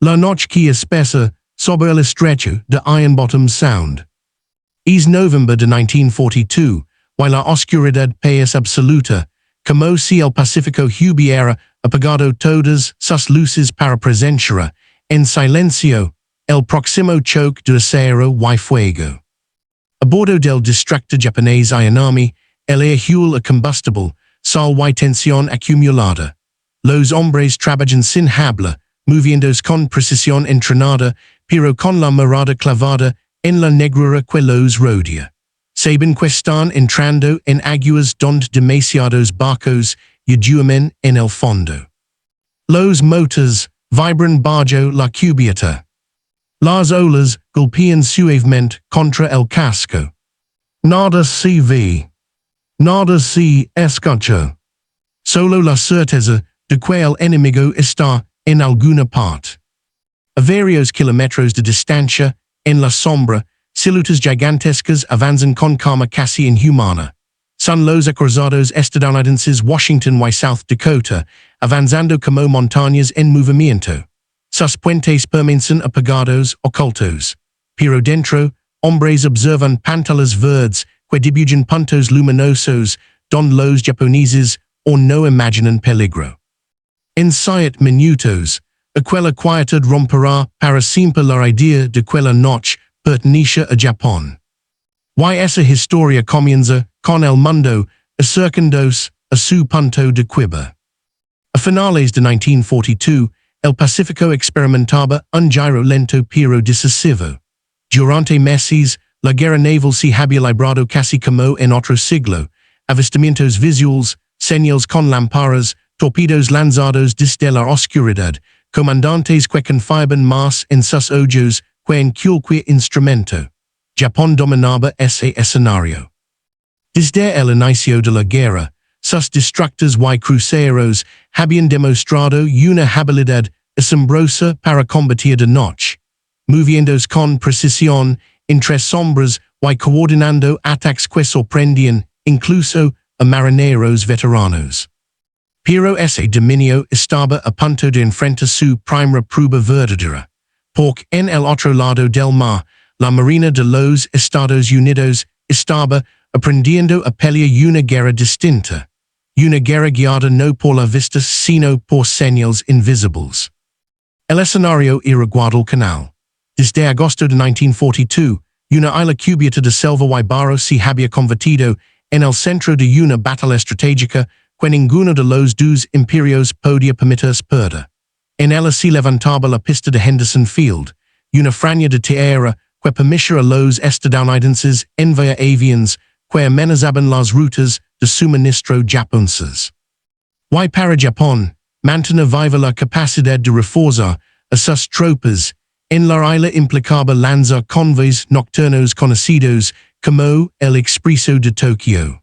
La noche que espesa sobre el estrecho de Iron Bottom Sound. Es November de 1942, y la oscuridad país absoluta, como si el Pacífico hubiera apagado todas sus luces para presenciar, en silencio, el próximo choque de acero y fuego. A bordo del Destructor Japonés y un army, el air a combustible, sal y tensión acumulada. Los hombres trabajan sin habla, moviéndose con precisión entrenada, pero con la mirada clavada en la negrura que los rodea. Saben que están entrando en aguas donde demasiados barcos yadumen en el fondo. Los motores vibran bajo la cubierta. Las olas golpean suavemente contra el casco. Nada se ve. Nada se escucha. Solo la certeza de que el enemigo está en alguna parte. A varios kilómetros de distancia, en la sombra, siluetas gigantescas avanzan con calma casi inhumana. Son los acorazados estadounidenses Washington y South Dakota, avanzando como montañas en movimiento. Sus puentes permanecen apagados, ocultos. Pero dentro, hombres observan pantallas verdes que dibujan puntos luminosos donde los japoneses o no imaginan peligro. En 7 minutos, aquella quietud romperá para siempre la idea de que la noche pertenece a Japón. Y esa historia comienza con el mundo acercándose a su punto de quiebra. A finales de 1942, el Pacífico experimentaba un giro lento pero decisivo. Durante meses, la guerra naval se había librado casi como en otro siglo. Avistamientos visuales, señales con lámparas, torpedos lanzados desde la oscuridad, comandantes que confiaban más en sus ojos que en cualquier instrumento. Japón dominaba ese escenario. Desde el inicio de la guerra, sus destructores y cruceros habían demostrado una habilidad asombrosa para combatir de noche, moviéndose con precisión entre sombras y coordinando ataques que sorprendían incluso a marineros veteranos. Pero ese dominio estaba a punto de enfrentar su primera prueba verdadera, porque en el otro lado del mar, la Marina de los Estados Unidos estaba aprendiendo a pelear una guerra distinta, una guerra guiada no por la vista sino por señales invisibles. El escenario era Guadalcanal. Desde agosto de 1942, una isla cubierta de selva y barro se había convertido en el centro de una batalla estratégica que ninguno de los dos imperios podía permitirse perder. En ella se levantaba la pista de Henderson Field, una franja de tierra que permitía a los estadounidenses enviar aviones que amenazaban las rutas de suministro japonesas. Y para Japón, mantener viva la capacidad de reforzar a sus tropas en la isla implicaba lanzar convoys nocturnos conocidos como el Expreso de Tokio.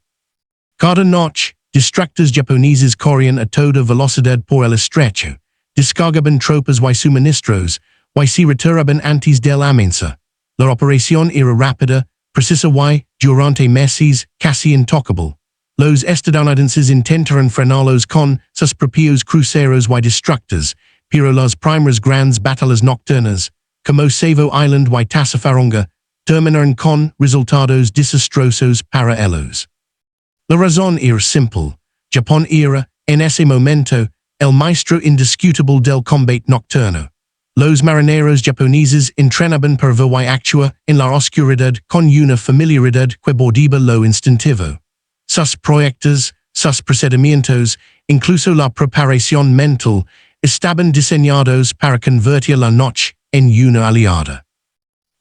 Cada noche, destructores japoneses corrían a toda velocidad por el estrecho, descargaban tropas y suministros, y se retiraban antes del amenaza. La operación era rápida, precisa y, durante meses, casi intocable. Los estadounidenses intentaron frenarlos con sus propios cruceros y destructores, pero las primeras grandes batallas nocturnas, como Savo Island y Tazafaronga, terminaron con resultados desastrosos para ellos. La razón era simple. Japón era, en ese momento, el maestro indiscutible del combate nocturno. Los marineros japoneses entrenaban para ver y actuar en la oscuridad con una familiaridad que bordaba lo instintivo. Sus proyectos, sus procedimientos, incluso la preparación mental, estaban diseñados para convertir la noche en una aliada.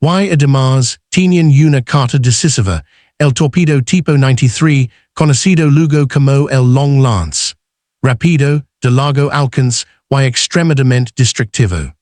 Y además, tenían una carta decisiva, el torpedo tipo 93, conocido luego como el Long Lance. Rápido, de largo alcance y extremadamente destructivo.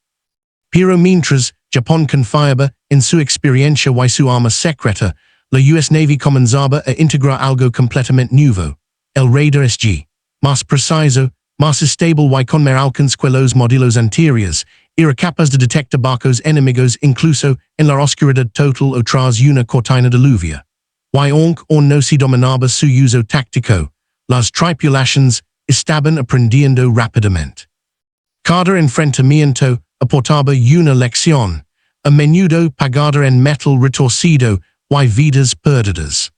Pero mientras, Japón confiaba en su experiencia y su arma secreta, la US Navy comenzaba a integrar algo completamente nuevo, el radar SG, más preciso, más estable y con más alcance que los modelos anteriores, era capaz de detectar barcos enemigos incluso en la oscuridad total o tras una cortina de lluvia. Y aunque no se dominaba su uso táctico, las tripulaciones estaban aprendiendo rápidamente. Cada enfrentamiento aportaba una lección, a menudo pagada en metal retorcido y vidas perdidas.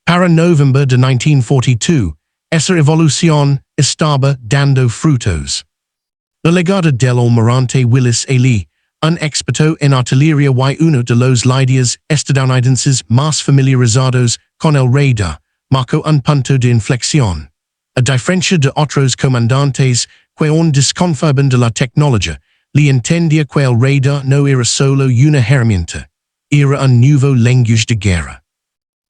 Para November de 1942, esa evolución estaba dando frutos. La legada del almirante Willis Ely, un experto en artillería y uno de los líderes estadounidenses más familiarizados con el radar, marcó un punto de inflexión. A diferencia de otros comandantes que aún desconfiaban de la tecnología, le entendía que el radar no era solo una herramienta, era un nuevo lenguaje de guerra.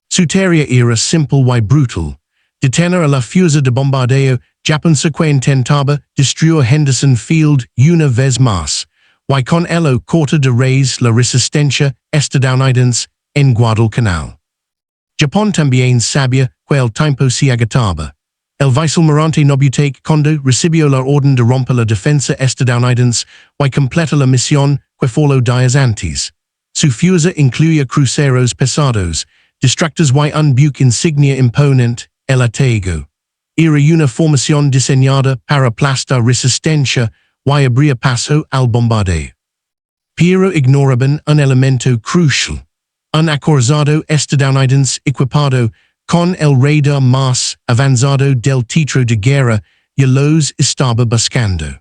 Su tarea era simple y brutal: detener a la fuerza de bombardeo japonesa que intentaba destruir Henderson Field una vez más, y con ello corta de raíz la resistencia estadounidense en Guadalcanal. Japón también sabía que el tiempo se agotaba. El vicealmirante Nobutake Kondo recibió la orden de romper la defensa estadounidense y completar la misión que follow días antes. Su fuerza incluía cruceros pesados, destructores y un buque insignia imponente, el Atego. Era una formación diseñada para aplastar resistencia y abrir paso al bombardeo. Pero ignoraban un elemento crucial: un acorazado estadounidense equipado con el radar más avanzado del teatro de guerra y los estaba buscando.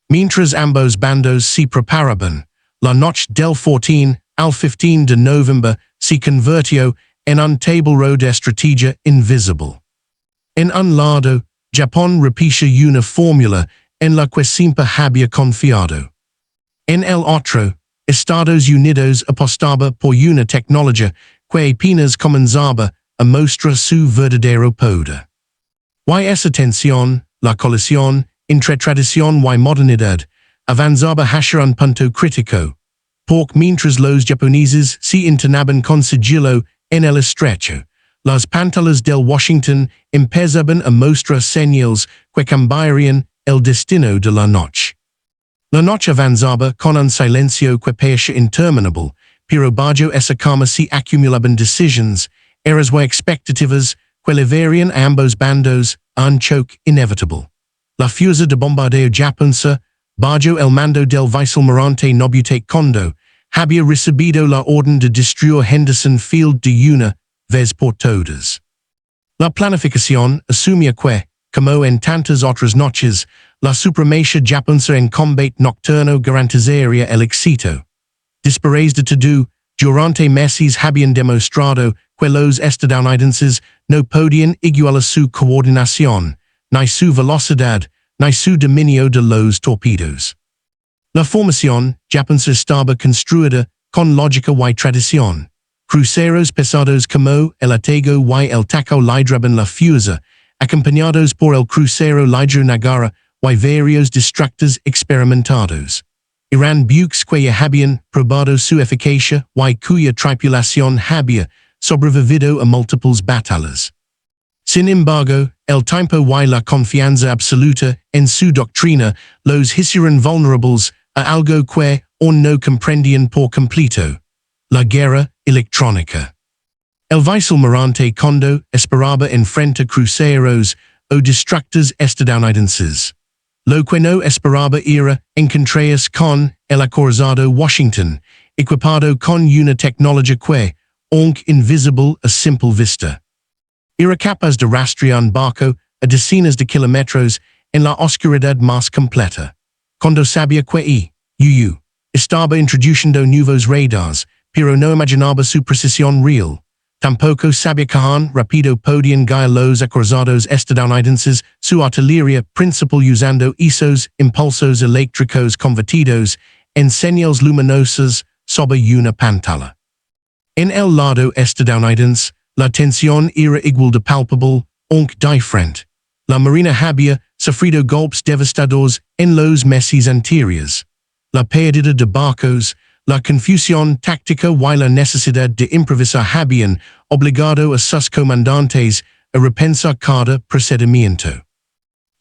Mientras ambos bandos se preparaban, la noche del 14 al 15 de noviembre se convirtió en un tablero de estrategia invisible. En un lado, Japón repetía una fórmula en la que siempre había confiado. En el otro, Estados Unidos apostaba por una tecnología que apenas comenzaba a mostrar su verdadero poder. Y esa tensión, la colisión entre tradición y modernidad, avanzaba hacia un punto crítico, porque mientras los japoneses se internaban con sigilo en el estrecho, las pantallas del Washington empezaban a mostrar señales que cambiarían el destino de la noche. La noche avanzaba con un silencio que parecía interminable, pero bajo esa calma se acumulaban decisiones, eras y expectativas que llevarían a ambos bandos a un choque inevitable. La fuerza de bombardeo japonesa, bajo el mando del vicealmirante Nobutake Kondo, había recibido la orden de destruir Henderson Field de una vez por todas. La planificación asumía que, como en tantas otras noches, la supremacía japonesa en combate nocturno garantizaría el éxito. Después de todo, durante meses habían demostrado que los estadounidenses no podían igualar su coordinación, ni su velocidad, ni su dominio de los torpedos. La formación japonesa estaba construida con lógica y tradición. Cruceros pesados como el Atego y el Takao lidraban la fuerza, acompañados por el crucero ligero Nagara y varios destructores experimentados. Eran buques que ya habían probado su eficacia y cuya tripulación había sobrevivido a múltiples batallas. Sin embargo, el tiempo y la confianza absoluta en su doctrina los hicieron vulnerables a algo que aún no comprendían por completo: la guerra electrónica. El vicealmirante Kondo esperaba enfrentar cruceros o destructores estadounidenses. Lo que no esperaba era encontrarse con el acorazado Washington, equipado con una tecnología que, aunque invisible a simple vista, era capaz de rastrear un barco a decenas de kilómetros en la oscuridad más completa. Kondo sabía que estaba introduciendo nuevos radars, pero no imaginaba su precisión real. Tampoco sabía cuán rápido podían guiar los acorazados estadounidenses su artillería principal usando esos impulsos eléctricos convertidos en señales luminosas sobre una pantalla. En el lado estadounidense, la tensión era igual de palpable, aunque diferente. La marina había sufrido golpes devastadores en los meses anteriores. La pérdida de barcos, la confusión táctica y la necesidad de improvisar habían obligado a sus comandantes a repensar cada procedimiento.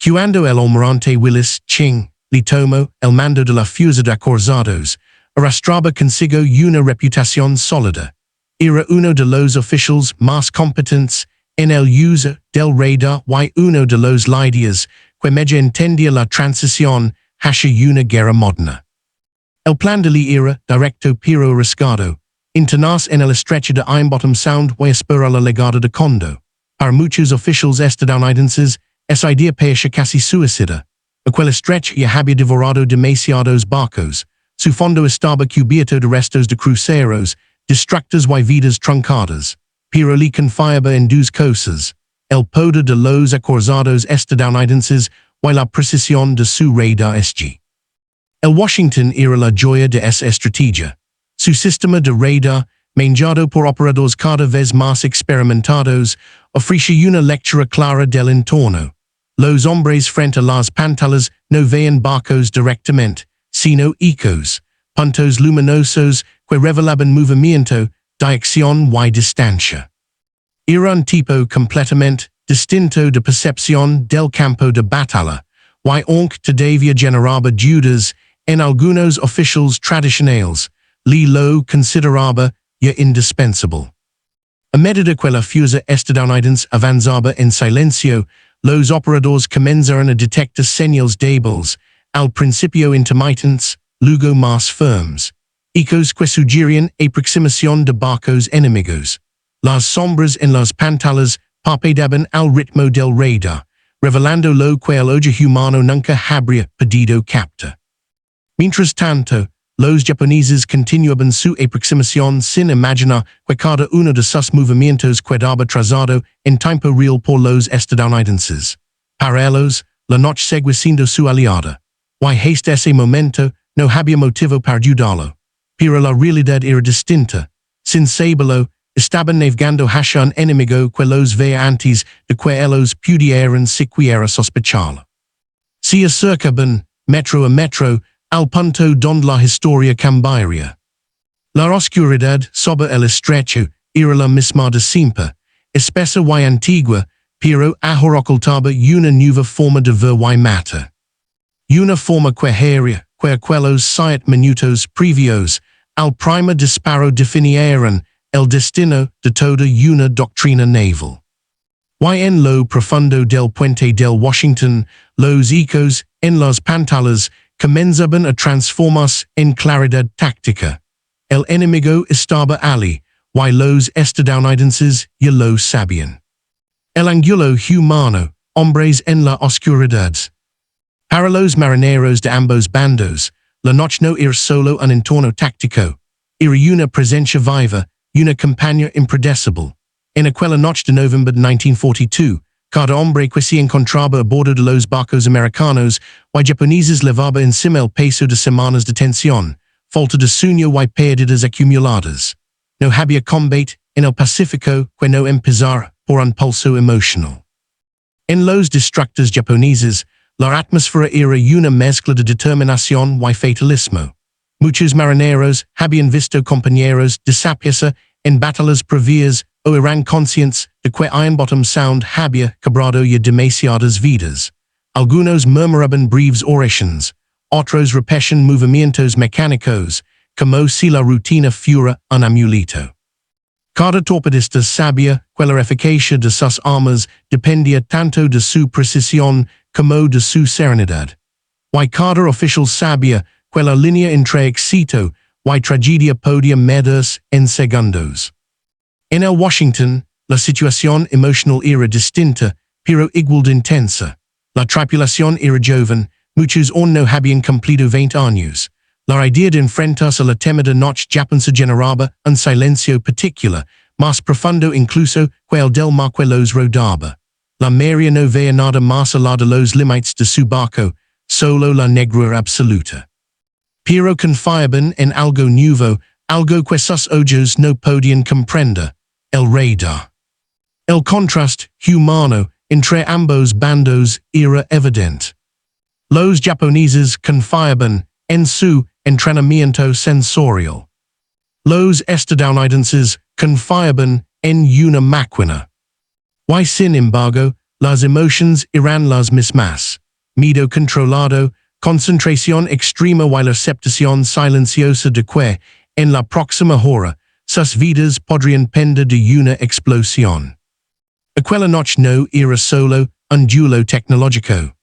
Cuando el almirante Willis Ching le tomó el mando de la fuerza de acorazados, arrastraba consigo una reputación sólida. Era uno de los oficiales más competentes en el uso del radar y uno de los líderes que mejor entendía la transición hacia una guerra moderna. El plan de la era, directo pero arriscado. Internas en el estrecho de Ironbottom Sound y espera la legada de Kondo. Para muchos officials estadounidenses, esa idea parece casi suicida. Aquel estrecho ya había devorado demasiados barcos. Su fondo estaba cubierto de restos de cruceros, destructores y vidas truncadas. Pero le confiaba en dos cosas. El poder de los acuerdos estadounidenses y la precisión de su radar SG. El Washington era la joya de esa estrategia. Su sistema de radar, manejado por operadores cada vez más experimentados, ofrecía una lectura clara del entorno. Los hombres frente a las pantallas no veían barcos directamente, sino ecos, puntos luminosos que revelaban movimiento, dirección y distancia. Era un tipo completamente distinto de percepción del campo de batalla, y aunque todavía generaba dudas en algunos oficiales tradicionales, lo consideraba ya indispensable. A medida que la fuerza estadounidense avanzaba en silencio, los operadores comenzaron a detectar señales débiles, al principio intermitentes, luego más firmes. Ecos que sugerían aproximación de barcos enemigos. Las sombras en las pantallas parpadeaban al ritmo del radar, revelando lo que el ojo humano nunca habría podido captar. Mientras tanto, los japoneses continuaban su aproximación sin imaginar que cada uno de sus movimientos quedaba trazado en tiempo real por los estadounidenses. Paralelos, la noche seguía siendo su aliada. Y hasta ese momento, no había motivo para dudarlo. Pero la realidad era distinta. Sin saberlo, estaban navegando hacia un enemigo que los veía antes de que ellos pudieran siquiera sospecharlo. Se acercaban, metro a metro, al punto donde la historia cambiaría. La oscuridad sobre el estrecho era la misma de siempre, espesa y antigua, pero ahora ocultaba una nueva forma de ver y matar. Una forma que haría que aquellos 7 minutos previos al primer disparo definieran el destino de toda una doctrina naval. Y en lo profundo del puente del Washington, los ecos en las pantallas comenzaban a transformarse en claridad táctica. El enemigo estaba allí, y los estadounidenses ya lo sabían. El ángulo humano, hombres en la oscuridad. Para los marineros de ambos bandos, la noche no era solo un entorno táctico, era una presencia viva, una campaña impredecible. En aquella noche de noviembre de 1942, cada hombre que se encontraba a bordo de los barcos americanos y japoneses levaba encima el peso de semanas de tensión, falta de sueño y pérdidas acumuladas. No había combate en el Pacífico que no empezara por un pulso emocional. En los destructores japoneses, la atmósfera era una mezcla de determinación y fatalismo. Muchos marineros habían visto compañeros desaparecer en batallas previas o eran conscientes de que Ironbottom Sound había cobrado ya demasiadas vidas. Algunos murmuraban breves oraciones, otros repetían movimientos mecánicos, como si la rutina fuera un amuleto. Cada torpedista sabía que la eficacia de sus armas dependía tanto de su precisión como de su serenidad. Y cada oficial sabía que la línea entre éxito y tragedia podía medirse en segundos. En el Washington, la situación emocional era distinta, pero igual de intensa. La tripulación era joven, muchos aún no habían cumplido 20 años. La idea de enfrentarse a la temida noche japonesa generaba un silencio particular, más profundo incluso que el del mar que los rodeaba. La mayoría no veía nada más allá de los límites de su barco, solo la negrura absoluta. Pero confiaban en algo nuevo, algo que sus ojos no podían comprender. El radar. El contraste humano entre ambos bandos era evidente. Los japoneses confiaban en su entrenamiento sensorial. Los estadounidenses confiaban en una máquina. Y sin embargo, las emociones eran las mismas. Miedo controlado, concentración extrema y la aceptación silenciosa de que, en la próxima hora, sus vidas podrían pender de una explosión. Aquella noche no era solo un duelo tecnológico.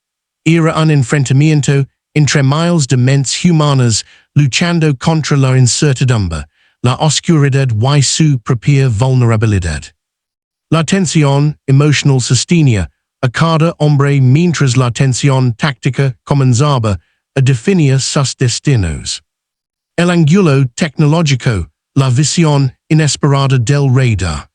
Era un enfrentamiento entre miles de mentes humanas, luchando contra la incertidumbre, la oscuridad y su propia vulnerabilidad. La tensión emocional sostenía a cada hombre mientras la tensión táctica comenzaba a definir sus destinos. El ángulo tecnológico, la visión inesperada del radar.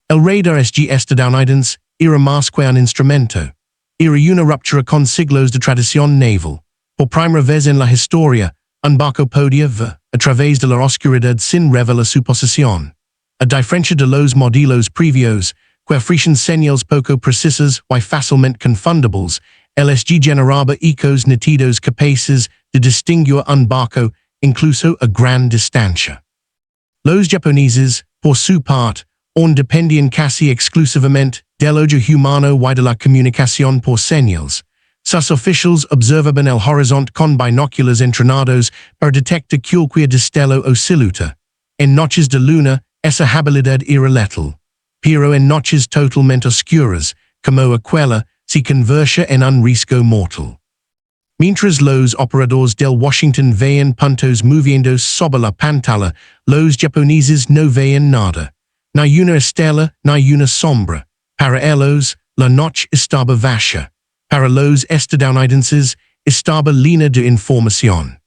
El radar estadounidense era más que un instrumento. Era una ruptura con siglos de tradición naval. Por primera vez en la historia, un barco podía ver a través de la oscuridad sin revelar su posición. A diferencia de los modelos previos, que ofrecen señales poco precisas y fácilmente confundibles, el SG generaba ecos nítidos capaces de distinguir un barco incluso a gran distancia. Los japoneses, por su parte, dependían casi exclusivamente del ojo humano y de la comunicación por señales. Sus oficiales observaban el horizonte con binóculos entrenados para detectar cualquier destello o silueta. En noches de luna, esa habilidad era letal. Pero en noches totalmente oscuras, como aquella, se convertía en un riesgo mortal. Mientras los operadores del Washington veían puntos moviéndose sobre la pantalla, los japoneses no veían nada. Ni una estela, ni una sombra. Para ellos, la noche estaba vacía. Para los estadounidenses, estaba llena de información.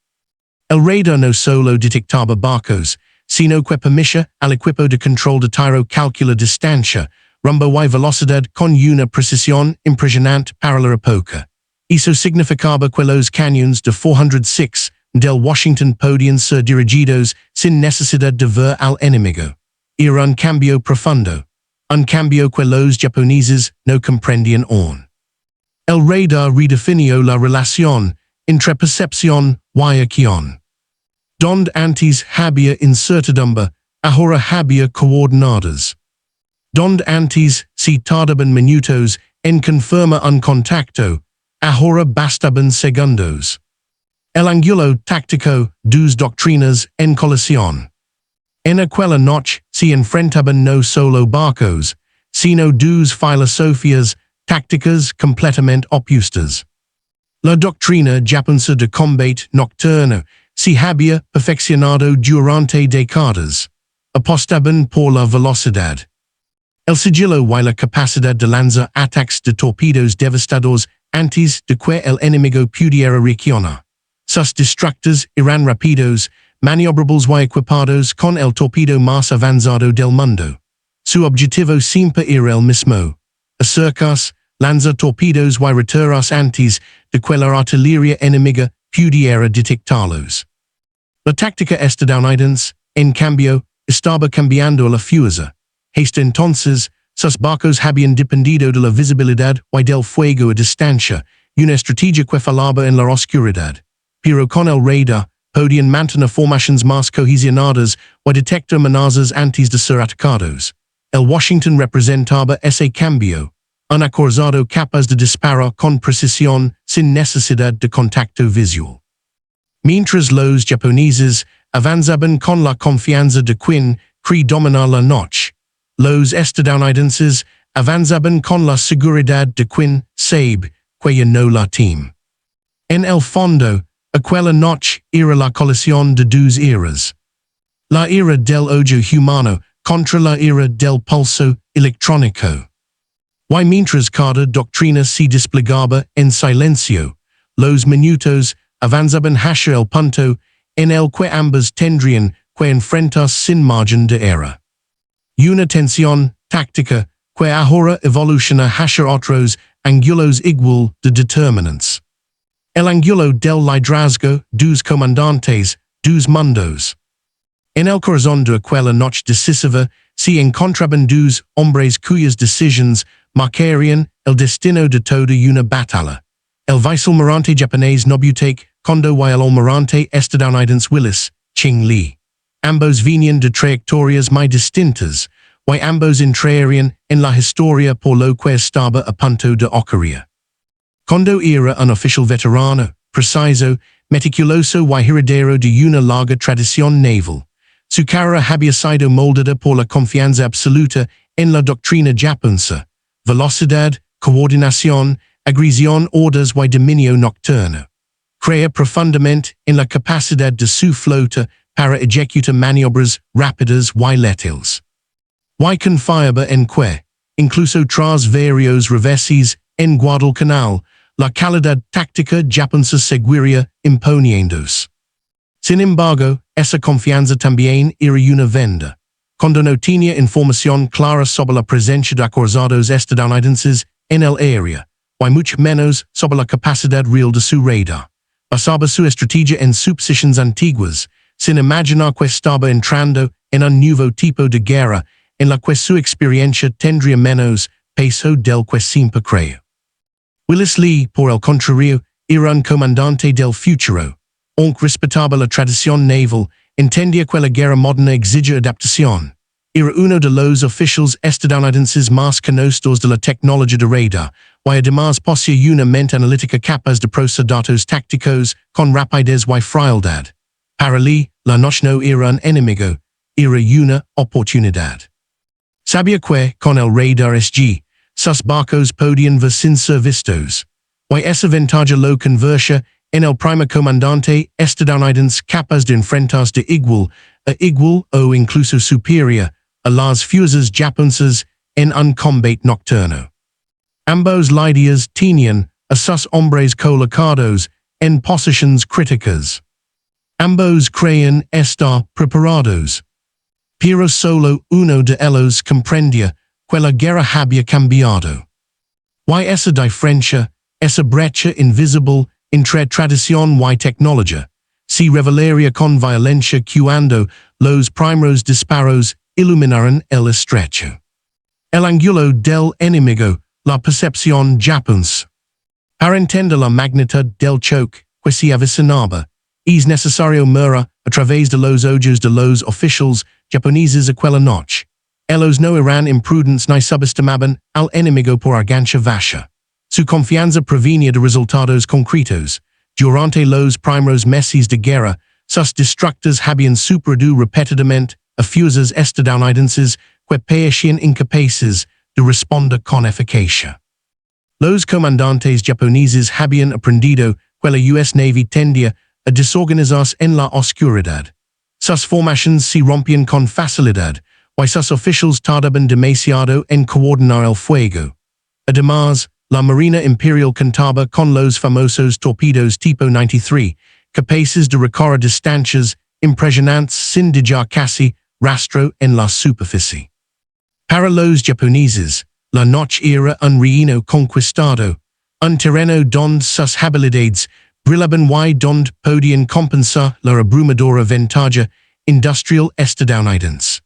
El radar no solo detectaba barcos, sino que permitía al equipo de control de tiro calcular distancia, rumbo y velocidad con una precisión impresionante para la época. Eso significaba que los cañones de 406 del Washington podían ser dirigidos sin necesidad de ver al enemigo. Era un cambio profundo. Un cambio que los japoneses no comprendían aún. El radar redefinió la relación entre percepción y acción. Donde antes había incertidumbre, ahora había coordenadas. Donde antes se tardaban minutos en confirmar un contacto, ahora bastaban segundos. El ángulo táctico, dos doctrinas en colisión. En aquella noche se enfrentaban no solo barcos, sino dos filosofías tácticas completamente opuestas. La doctrina japonesa de combate nocturno se había perfeccionado durante décadas. Apostaban por la velocidad. El sigilo y la capacidad de lanzar ataques de torpedos devastadores antes de que el enemigo pudiera reaccionar. Sus destructores eran rápidos, maniobrables y equipados con el torpedo más avanzado del mundo. Su objetivo siempre era el mismo: acercarse, lanzar torpedos y retirarse antes de que la artillería enemiga pudiera detectarlos. La táctica estadounidense, en cambio, estaba cambiando a la fuerza. Hasta entonces, sus barcos habían dependido de la visibilidad y del fuego a distancia, una estrategia que fallaba en la oscuridad. Pero con el radar, podían mantener formaciones más cohesionadas y detectar amenazas antes de ser atacados. El Washington representaba ese cambio, un acorazado capaz de disparar con precisión sin necesidad de contacto visual. Mientras los japoneses avanzaban con la confianza de quien cree dominar la noche, los estadounidenses avanzaban con la seguridad de quien sabe que ya no la teme. En el fondo, aquella noche era la colisión de dos eras. La era del ojo humano contra la era del pulso electrónico. Y mientras cada doctrina se desplegaba en silencio, los minutos avanzaban hacia el punto en el que ambas tendrían que enfrentarse sin margen de error. Una tensión táctica que ahora evoluciona hacia otros ángulos igual de determinantes. El ángulo del liderazgo dos comandantes, dos mundos. En el corazón de aquella noche decisiva se encontraban dos hombres cuyas decisiones marcarían el destino de toda una batalla. El vicealmirante japonés Nobuteru Kondo y el almirante estadounidense Willis Ching Lee. Ambos venían de trayectorias muy distintas, y ambos entrarían en la historia por lo que estaba a punto de ocurrir. Kondo era un oficial veterano, preciso, meticuloso y heredero de una larga tradición naval. Su carrera había sido moldada por la confianza absoluta en la doctrina japonesa, velocidad, coordinación, agresión, órdenes y dominio nocturno. crea profundamente en la capacidad de su flota para ejecutar maniobras rápidas y letales. Y confiaba en que, incluso tras varios reveses en Guadalcanal, la calidad táctica japonesa seguiría imponiéndose. Sin embargo, esa confianza también era una venda. Cuando no tenía información clara sobre la presencia de acorazados estadounidenses en el área, y mucho menos sobre la capacidad real de su radar, basaba su estrategia en suposiciones antiguas, sin imaginar que estaba entrando en un nuevo tipo de guerra en la que su experiencia tendría menos peso del que siempre creyó. Willis Lee, por el contrario, era un comandante del futuro, aunque respetaba la tradición naval, entendía que la guerra moderna exige adaptación. Era uno de los oficiales estadounidenses más conocedores de la tecnología de radar, y además poseía una mente analítica capaz de procesar datos tácticos con rapidez y frialdad. Para Lee, la noche no era un enemigo, era una oportunidad. Sabía que, con el radar SG, sus barcos podían ser vistos, y esa ventaja lo convertía en el primer comandante estadounidense capaz de enfrentarse de igual a igual o incluso superior a las fuerzas japonesas en un combate nocturno. Ambos líderes tenían a sus hombres colocados en posiciones críticas. Ambos creían estar preparados. Pero solo uno de ellos comprendía que la guerra había cambiado. Y esa diferencia, esa brecha invisible entre tradición y tecnología, se revelaría con violencia cuando los primeros disparos iluminaron el estrecho. El ángulo del enemigo, la percepción japonesa. Para entender la magnitud del choque que se avecinaba, es necesario mirar a través de los ojos de los oficiales japoneses aquella noche. Ellos no eran imprudentes ni subestimaban al enemigo por arrogancia baja. Su confianza provenía de resultados concretos. Durante los primeros meses de guerra, sus destructores habían superado repetidamente a fuerzas estadounidenses que parecían incapaces de responder con eficacia. Los comandantes japoneses habían aprendido que la US Navy tendía a desorganizarse en la oscuridad. Sus formaciones se rompían con facilidad, y sus oficiales tardaban demasiado en coordinar el fuego. Además, la Marina Imperial contaba con los famosos torpedos tipo 93, capaces de recorrer distancias impresionantes sin dejar casi rastro en la superficie. Para los japoneses, la noche era un reino conquistado, un terreno donde sus habilidades brillaban y donde podían compensar la abrumadora ventaja industrial estadounidense.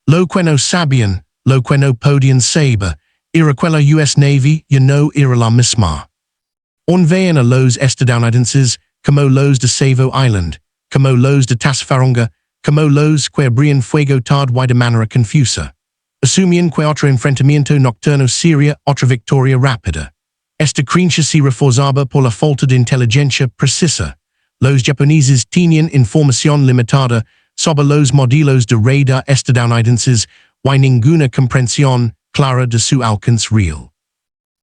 Lo que no sabían, lo que no podían saber, era que la US Navy ya no era la misma. Veían a los estadounidenses como los de Savo Island, como los de Tasfaronga, como los que abrían fuego tarde y de manera confusa. Asumían que otro enfrentamiento nocturno sería otra victoria rápida. Esta creencia se reforzaba por la falta de inteligencia precisa. Los japoneses tenían información limitada sobre los modelos de radar estadounidenses y ninguna comprensión clara de su alcance real.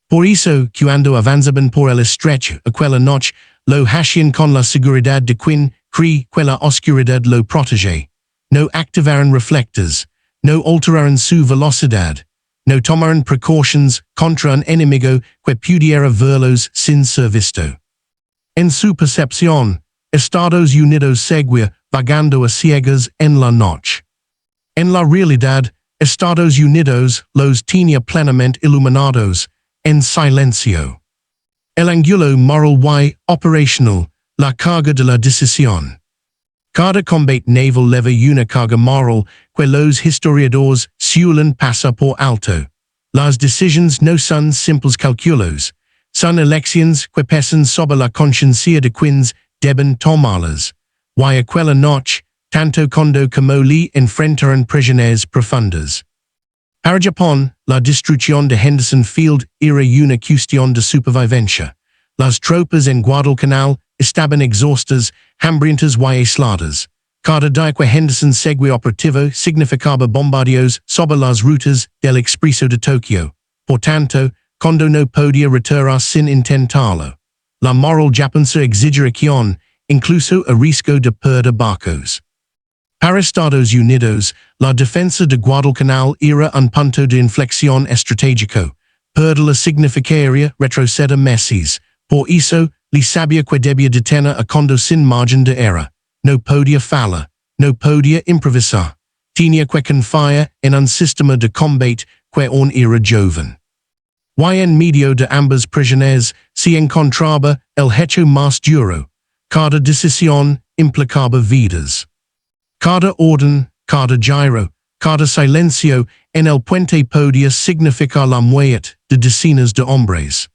Por eso, cuando avanzaban por el estrecho aquella noche, lo hacían con la seguridad de quien cree que la oscuridad lo protege. No activaron reflectores, no alteraron su velocidad, no tomaron precauciones contra un enemigo que pudiera verlos sin ser visto. En su percepción, Estados Unidos seguía vagando a ciegas en la noche. En la realidad, Estados Unidos los tenía plenamente iluminados, en silencio. El ángulo moral y operational, la carga de la decisión. Cada combate naval lleva una carga moral que los historiadores suelen pasar por alto. Las decisiones no son simples cálculos, son elecciones que pesan sobre la conciencia de quienes deben tomarlas. Y aquella noche, tanto Kondo como Lee enfrentaron presiones profundas. Para Japón, la destrucción de Henderson Field era una cuestión de supervivencia. Las tropas en Guadalcanal estaban exhaustas, hambrientas y aisladas. Cada día que Henderson seguía operativo significaba bombardeos sobre las rutas del expreso de Tokio. Por tanto, Kondo no podía retirar sin intentarlo. la moral japonesa exigeración, incluso a riesgo de perder barcos. Para Estados Unidos, la defensa de Guadalcanal era un punto de inflexión estratégico. Perderla significaría retroceder meses. Por eso, li sabía que debía detener a cuando sin margen de error. No podía fallar. No podía improvisar. Tenía que confiar en un sistema de combate que aún era joven. Y en medio de ambas prisiones se encontraba el hecho más duro. Cada decisión implicaba vidas. Cada orden, cada giro, cada silencio en el puente podía significar la muerte de decenas de hombres.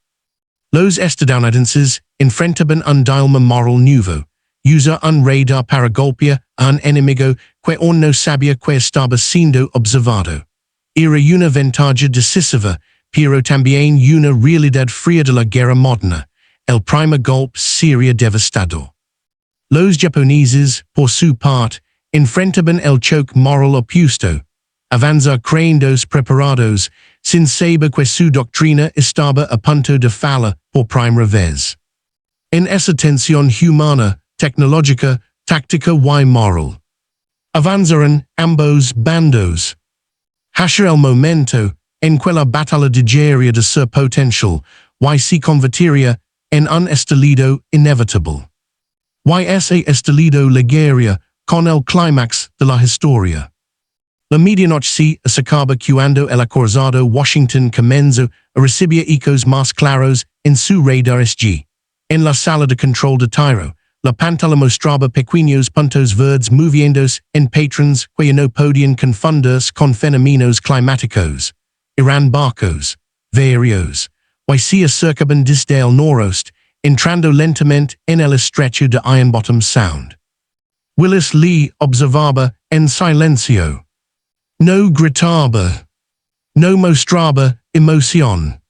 Los estadounidenses enfrentaban un dilema moral nuevo. Usar un radar para golpear a un enemigo que aún no sabía que estaba siendo observado. Era una ventaja decisiva, pero también una realidad fría de la guerra moderna. El primer golpe sería devastador. Los japoneses, por su parte, enfrentaban el choque moral opuesto. Avanzar creyendo preparados, sin saber que su doctrina estaba a punto de fallar por primera vez. En esa tensión humana, tecnológica, táctica y moral. Avanzaron ambos bandos. Hasta el momento en que la batalla dejaría de ser potencial, y se convertiría en un estallido inevitable. Y ese estallido llegaría con el clímax de la historia. La medianoche se acercaba cuando el acorazado Washington comenzó a recibir ecos más claros en su radar SG. En la sala de control de tiro, la pantalla mostraba pequeños puntos verdes moviéndose en patrones que no podían confundirse con fenómenos climáticos. Eran barcos, varios, y se acercaban desde el noroeste, entrando lentamente en el estrecho de Iron Bottom Sound. Willis Lee observaba en silencio. No gritaba. No mostraba emoción.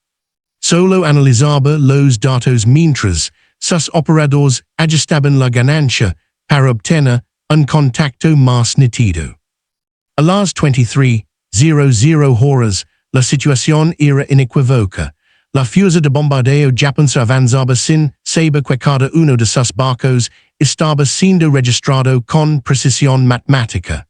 Solo analizaba los datos mientras sus operadores ajustaban la ganancia para obtener un contacto más nítido. A las 23:00 horas, la situación era inequívoca. La fuerza de bombardeo japonesa avanzaba sin saber que cada uno de sus barcos estaba siendo registrado con precisión matemática.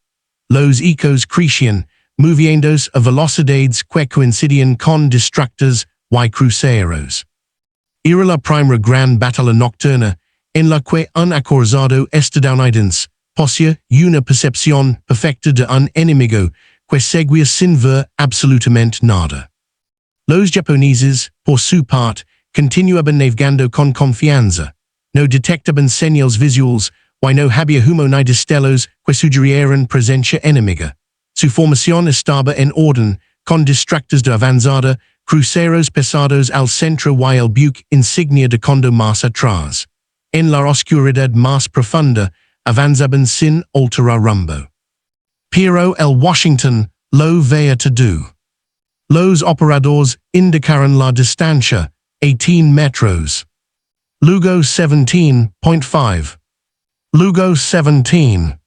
Los ecos crecían, moviéndose a velocidades que coincidían con destructores y cruceros. Era la primera gran batalla nocturna en la que un acorazado estadounidense poseía una percepción perfecta de un enemigo que seguía sin ver absolutamente nada. Los japoneses, por su parte, continuaban navegando con confianza. No detectaban señales visuales y no había humo ni destellos que sugirieran presencia enemiga. Su formación estaba en orden, con destructores de avanzada, cruceros pesados al centro y el buque insignia de condo más atrás. En la oscuridad más profunda, avanzaban sin alterar rumbo. Pero el Washington lo veía todo. Los operadores indicaron la distancia, 18 metros. Luego 17.5. Luego 17.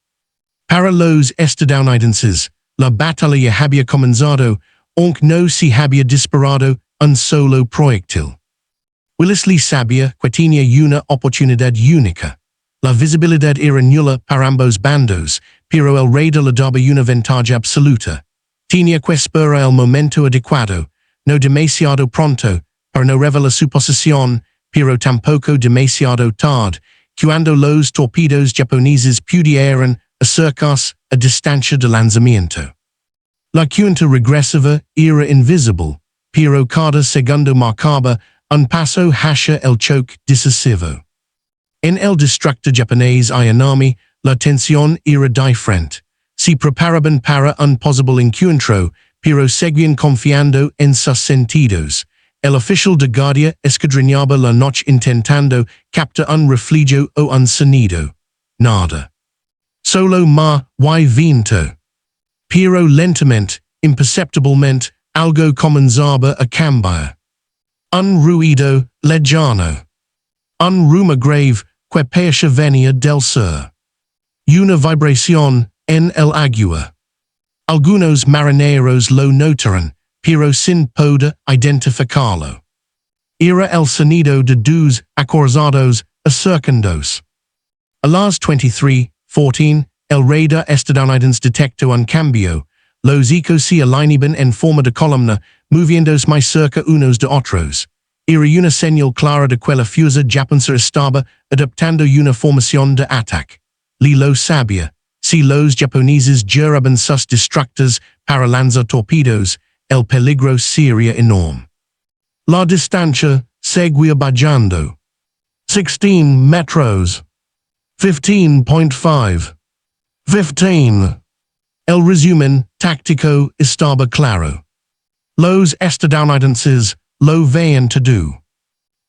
Para los estadounidenses, la batalla había comenzado, aunque no se había disparado un solo proyectil. Willis Lee sabía que tenía una oportunidad única. La visibilidad era nula para ambos bandos, pero el radar le daba una ventaja absoluta. Tenía que esperar el momento adecuado, no demasiado pronto, para no revelar su posición, pero tampoco demasiado tarde, cuando los torpedos japoneses pudieran acercarse a distancia de lanzamiento. La cuenta regresiva era invisible, pero cada segundo marcaba un paso hacia el choque decisivo. En el destructor japonés Ayanami, la tensión era diferente. Se preparaban para un posible encuentro, pero seguían confiando en sus sentidos. El oficial de guardia escudriñaba la noche intentando captar un reflejo o un sonido. Nada. Solo mar y viento. Pero lentamente, imperceptiblemente, algo comenzaba a cambiar. Un ruido lejano. Un rumor grave que parecía venir del sur. Una vibración en el agua. Algunos marineros lo notaron, pero sin poder identificarlo. Era el sonido de dos acorzados acercandos. A las 23:14, el radar estadounidense detectó un cambio. Los ecos se alineaban en forma de columna, moviéndose más cerca unos de otros. Era una señal clara de que la fuerza japonesa estaba adoptando una formación de ataque. Lo sabía. Si los japoneses llevaban sus destructores para lanzar torpedos, el peligro sería enorme. La distancia seguía bajando. 16 metros. 15.5. 15. El resumen táctico estaba claro. Los estadounidenses lo veían todo.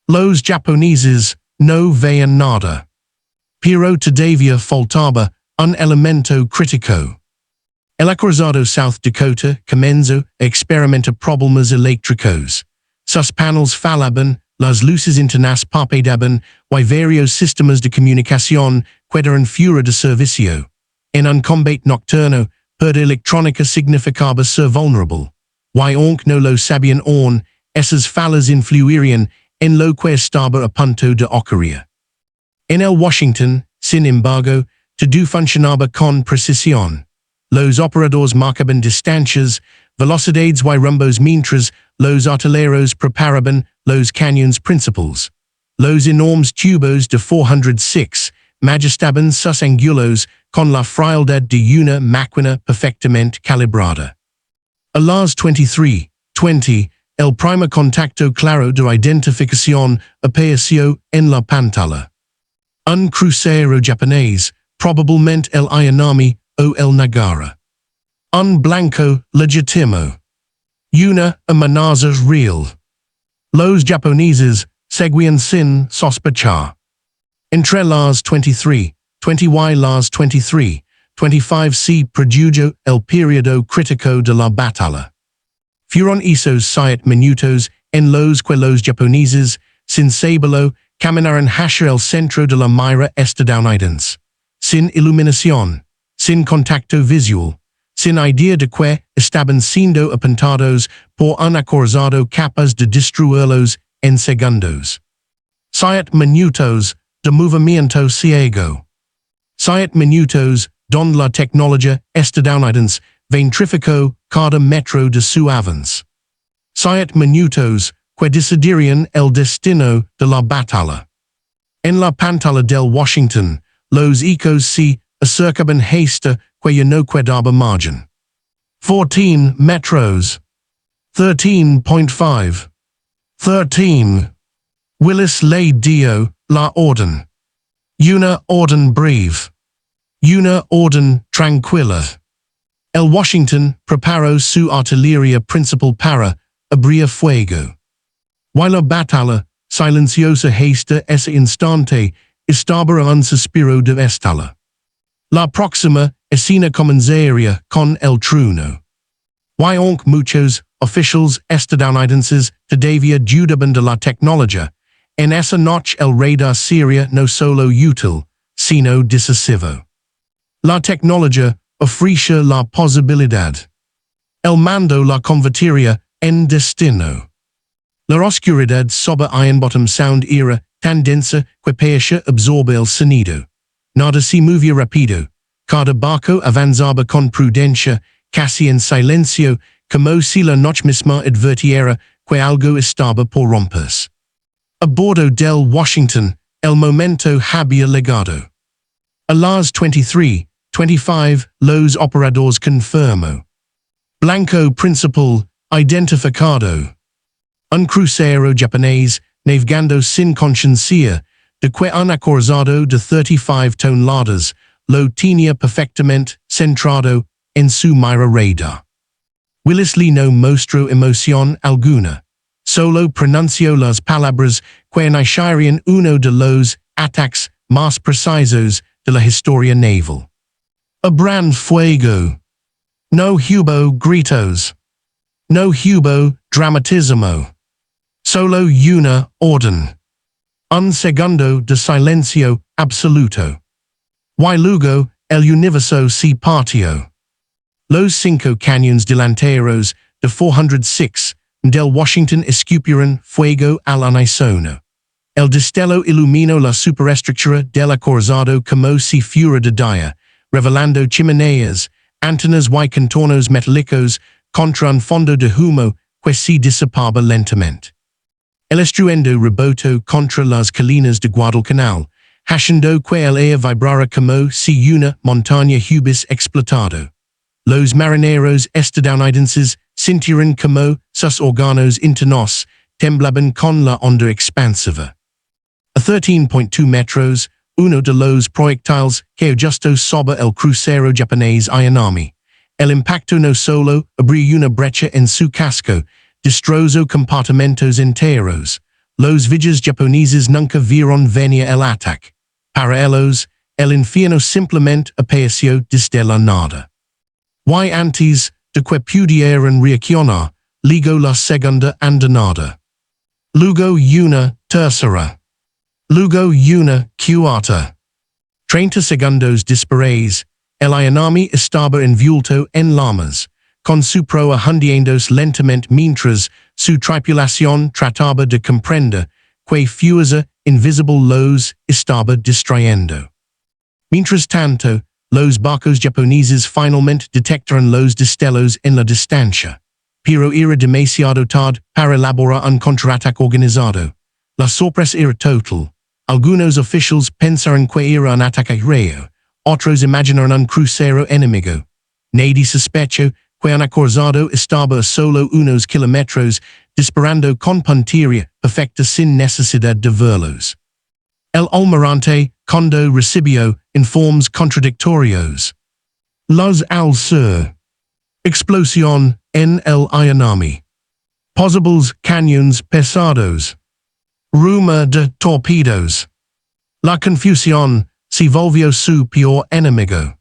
Los japoneses no veían nada. Pero todavía faltaba un elemento crítico. El acorazado South Dakota comenzó a experimentar problemas eléctricos. Sus paneles fallaban, las luces internas parpadeaban, y varios sistemas de comunicación quedaron fuera de servicio. En un combate nocturno, perder electrónica significaba ser vulnerable. Y aunque no lo sabían aún, esas fallas influirían en lo que estaba a punto de ocurrir. En el Washington, sin embargo, todo funcionaba con precisión. Los operadores marcaban distancias, velocidades y rumbos mientras los artilleros preparaban los cañones principales. Los enormes tubos de 406 majistaban sus ángulos con la frialdad de una máquina perfectamente calibrada. A las 23:20, el primer contacto claro de identificación apareció en la pantalla. Un crucero japonés, probablemente el Ayanami o el Nagara. Un blanco legítimo. Una amenaza real. Los japoneses seguían sin sospechar. Entre las 23:20 y las 23:25 se produjo el periodo crítico de la batalla. Fueron esos 7 minutos en los que los japoneses, sin saberlo, caminaron hacia el centro de la mira estadounidense. Sin iluminación, sin contacto visual, sin idea de que estaban siendo apuntados por un acorazado capaz de destruirlos en segundos. 7 minutos de movimiento ciego. 7 minutos donde la tecnología estadounidense ventrificó cada metro de su avance. 7 minutos que decidirían el destino de la batalla. En la pantalla del Washington, los ecos se acercaban hasta que ya no quedaba margen. 14 metros. 13.5. 13. Willis le dio la orden. Una orden breve. Una orden tranquila. El Washington preparó su artillería principal para abrir fuego. Y la batalla, silenciosa hasta ese instante, estaba a un suspiro de estalla. La próxima escena comenzaría con el trueno. Y aunque muchos oficiales estadounidenses todavía dudaban de la tecnología, en esa noche el radar sería no solo útil, sino decisivo. La tecnología ofrecía la posibilidad. El mando la convertiría en destino. La oscuridad sobre Iron-Bottom Sound era tan densa que parecía absorber el sonido. Nada se movía rápido. Cada barco avanzaba con prudencia, casi en silencio, como si la noche misma advirtiera que algo estaba por romperse. A bordo del Washington, el momento había llegado. A las 23:25, los operadores confirmó. Blanco principal, identificado. Un crucero japonés, navegando sin conciencia de que un acorazado de 35 toneladas lo tenía perfectamente centrado en su mira radar. Willis Lee no mostró emoción alguna, solo pronunció las palabras que iniciarían uno de los ataques más precisos de la historia naval. Abran fuego. No hubo gritos. No hubo dramatismo. Solo una orden. Un segundo de silencio absoluto. Y luego, el universo se partió. Los 5 cañones delanteros de 406 del Washington escupiran fuego al unisono. El destello iluminó la superestructura del acorazado como si fuera de día, revelando chimeneas, antenas y contornos metálicos contra un fondo de humo que se disipaba lentamente. El estruendo rebotó contra las colinas de Guadalcanal, haciendo que el aire vibrara como si una montaña hubiese explotado. Los marineros estadounidenses sintieron como sus órganos internos temblaban con la onda expansiva. A 13.2 metros, uno de los proyectiles que ajustó sobre el crucero japonés Ayanami. El impacto no solo abrió una brecha en su casco, destrozó compartimentos enteros. Los vigiles japoneses nunca vieron venir el ataque. Para ellos, el infierno simplemente apareció desde la nada. Y antes de que pudieran reaccionar, llegó la segunda andanada. Luego una tercera. Luego una cuarta. 30 segundos después, el Ayanami estaba envuelto en llamas, con su proa hundiéndose lentamente mientras su tripulación trataba de comprender que fuerza invisible los estaba distrayendo. Mientras tanto, los barcos japoneses finalmente detectaron los destellos en la distancia, pero era demasiado tarde para elaborar un contraataque organizado. La sorpresa era total. Algunos oficiales pensaron que era un ataque aéreo, otros imaginaron un crucero enemigo. Nadie sospechó que un acorazado estaba a solo unos kilómetros disparando con puntería perfecta sin necesidad de verlos. El almirante, cuando recibió informes contradictorios. Luz al sur. Explosión en el Ayanami. Posibles cañones pesados. Rumor de torpedos. La confusión se volvió su peor enemigo.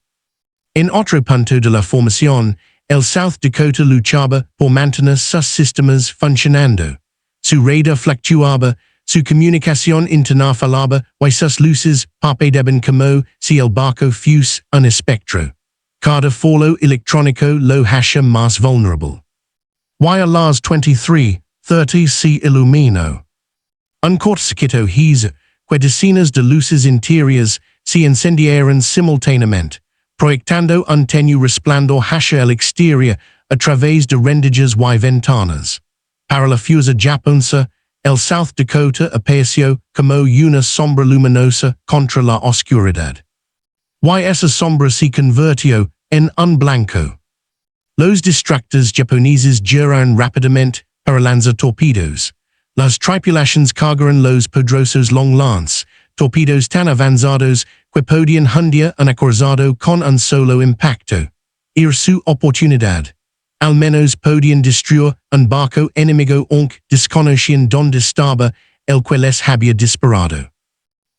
En otro punto de la formación, el South Dakota luchaba por mantener sus sistemas funcionando. Su radar fluctuaba, su comunicación interna fallaba y sus luces parpadeaban como si el barco fuese un espectro. Cada folio electrónico lo hacía más vulnerable. Y a las 23:30 se iluminó. Un cortocircuito hizo que decenas de luces interiores se incendiaron simultáneamente, proyectando un tenue resplandor hacia el exterior a través de rendijas y ventanas. Para la fuerza japonesa, el South Dakota apareció como una sombra luminosa contra la oscuridad. Y esa sombra se convirtió en un blanco. Los destructores japoneses giraron rápidamente para lanzar torpedos. Las tripulaciones cargaron los poderosos long lance, torpedos tan avanzados que podían hundir un acorazado con un solo impacto. Era su oportunidad. Al menos podían destruir un barco enemigo aunque desconocían dónde estaba el que les había disparado.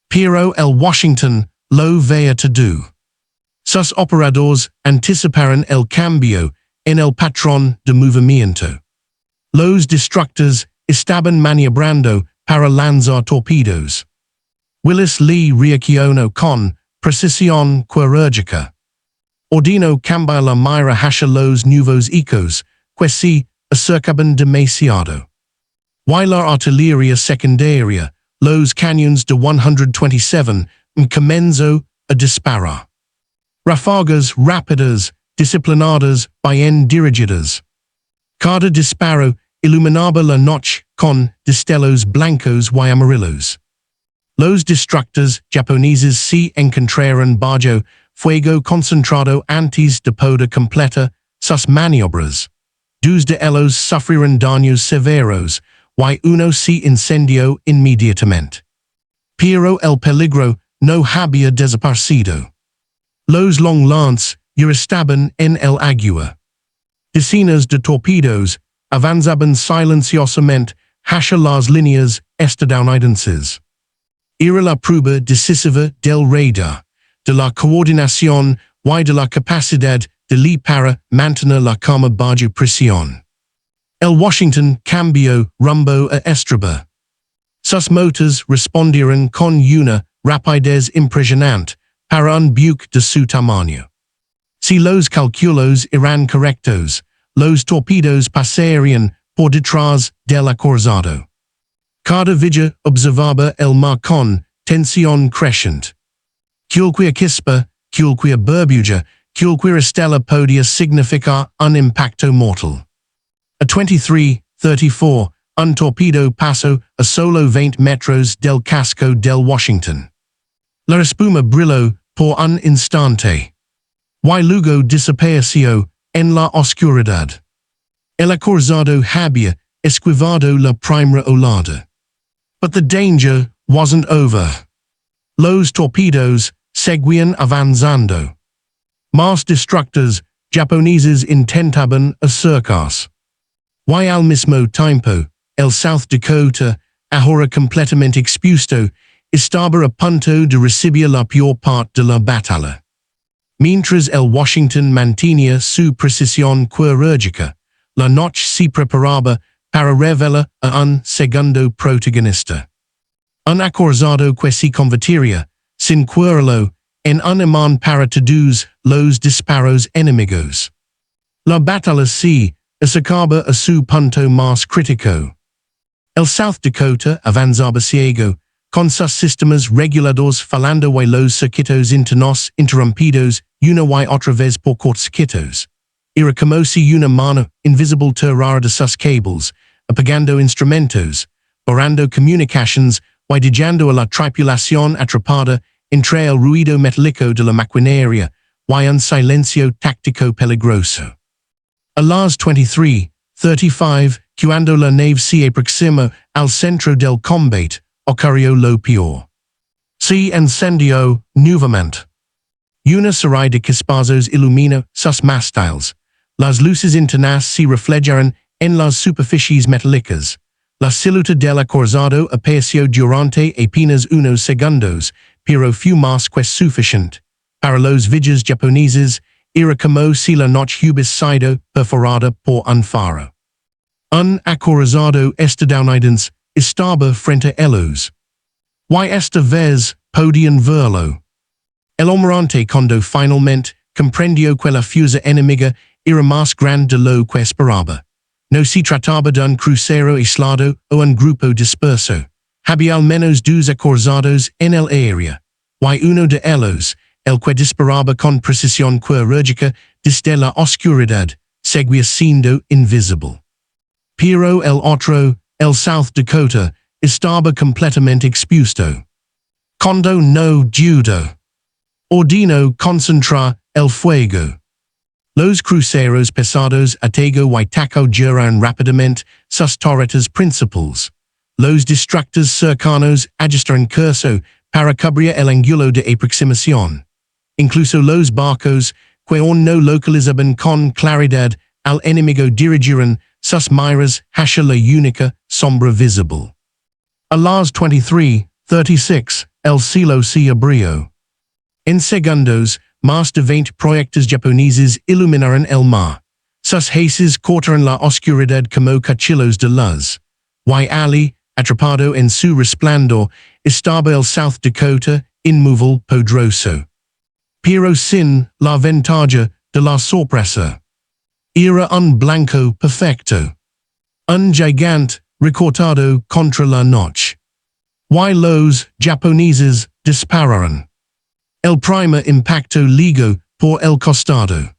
Pero el Washington lo veía todo. Sus operadores anticiparon el cambio en el patrón de movimiento. Los destructores estaban maniobrando para lanzar torpedos. Willis Lee reaccionó con precisión quirúrgica. Ordenó cambiar la mira hacia los nuevos ecos que se acercaban demasiado. Y la artillería secundaria, los cañones de 127, comenzó a disparar. Ráfagas rápidas, disciplinadas, bien dirigidas. Cada disparo iluminaba la noche con destellos blancos y amarillos. Los destructores japoneses se encontraron bajo fuego concentrado antes de poder completar sus maniobras. Dos de ellos sufrieron daños severos y uno se incendió inmediatamente. Pero el peligro no había desaparecido. Los long lance ya estaban en el agua. Decenas de torpedos avanzaban silenciosamente hacia las líneas estadounidenses. Era la prueba decisiva del radar, de la coordinación y de la capacidad de Lee para mantener la calma bajo presión. El Washington cambió rumbo a estribor. Sus motores respondieron con una rapidez impresionante para un buque de su tamaño. Si los cálculos eran correctos, los torpedos pasarían por detrás del acorazado. Cada villa observaba el mar con tensión creciente. Cualquier chispa, cualquier burbuja, cualquier estela podía significar un impacto mortal. A 23:34, un torpedo pasó a solo 20 metros del casco del Washington. La espuma brilló por un instante. Y luego desapareció en la oscuridad. El acorazado había esquivado la primera olada. But the danger wasn't over. Los torpedos seguían avanzando. Más destructores japoneses intentaban acercarse. Y al mismo tiempo, el South Dakota, ahora completamente expuesto, estaba a punto de recibir la peor parte de la batalla. Mientras el Washington mantenía su precisión quirúrgica, la noche se preparaba para revelar a un segundo protagonista. Un acorazado que se convertiría, sin quererlo, en un imán para todos los disparos enemigos. La batalla se acercaba a su punto más crítico. El South Dakota avanzaba ciego, con sus sistemas reguladores fallando y los circuitos internos interrumpidos una y otra vez por cortocircuitos. Era como si una mano invisible tirara de sus cables, apagando instrumentos, borrando comunicaciones y dejando a la tripulación atrapada entre el ruido metálico de la maquinaria y un silencio táctico peligroso. A las 23:35, cuando la nave se aproximó al centro del combate, ocurrió lo peor. Se encendió nuevamente. Una serie de chispazos iluminó sus mástiles. Las luces internas se reflejaron en las superficies metálicas. La silueta del acorazado apareció durante apenas unos segundos, pero fue más que suficiente. Para los villas japoneses, era como si la noche hubiese sido perforada por un faro. Un acorazado estadounidense estaba frente a ellos. Y esta vez podían verlo. El almirante cuando finalmente comprendió que la fuerza enemiga era más grande de lo que esperaba. No se trataba de un crucero aislado o un grupo disperso. Había al menos dos acorazados en el área. Y uno de ellos, el que disparaba con precisión quirúrgica desde la oscuridad, seguía siendo invisible. Pero el otro, el South Dakota, estaba completamente expuesto. Cuando no dudó, ordenó concentrar el fuego. Los cruceros pesados Atago y Taco giran rápidamente sus torretas principales. Los destructores cercanos ajustaron curso para cubrir el ángulo de aproximación. Incluso los barcos, que aún no localizaban con claridad al enemigo dirigieron sus miras hacia la única sombra visible. A las 23:36, el cielo se abrió. En segundos, más de 20 proyectos japoneses iluminaron el mar. Sus haces cortaron la oscuridad como cuchillos de luz. Y allí, atrapado en su resplandor, estaba el South Dakota, inmóvil poderoso. Pero sin la ventaja de la sorpresa. Era un blanco perfecto. Un gigante recortado contra la noche. Y los japoneses dispararon. El primer impacto ligó por el costado.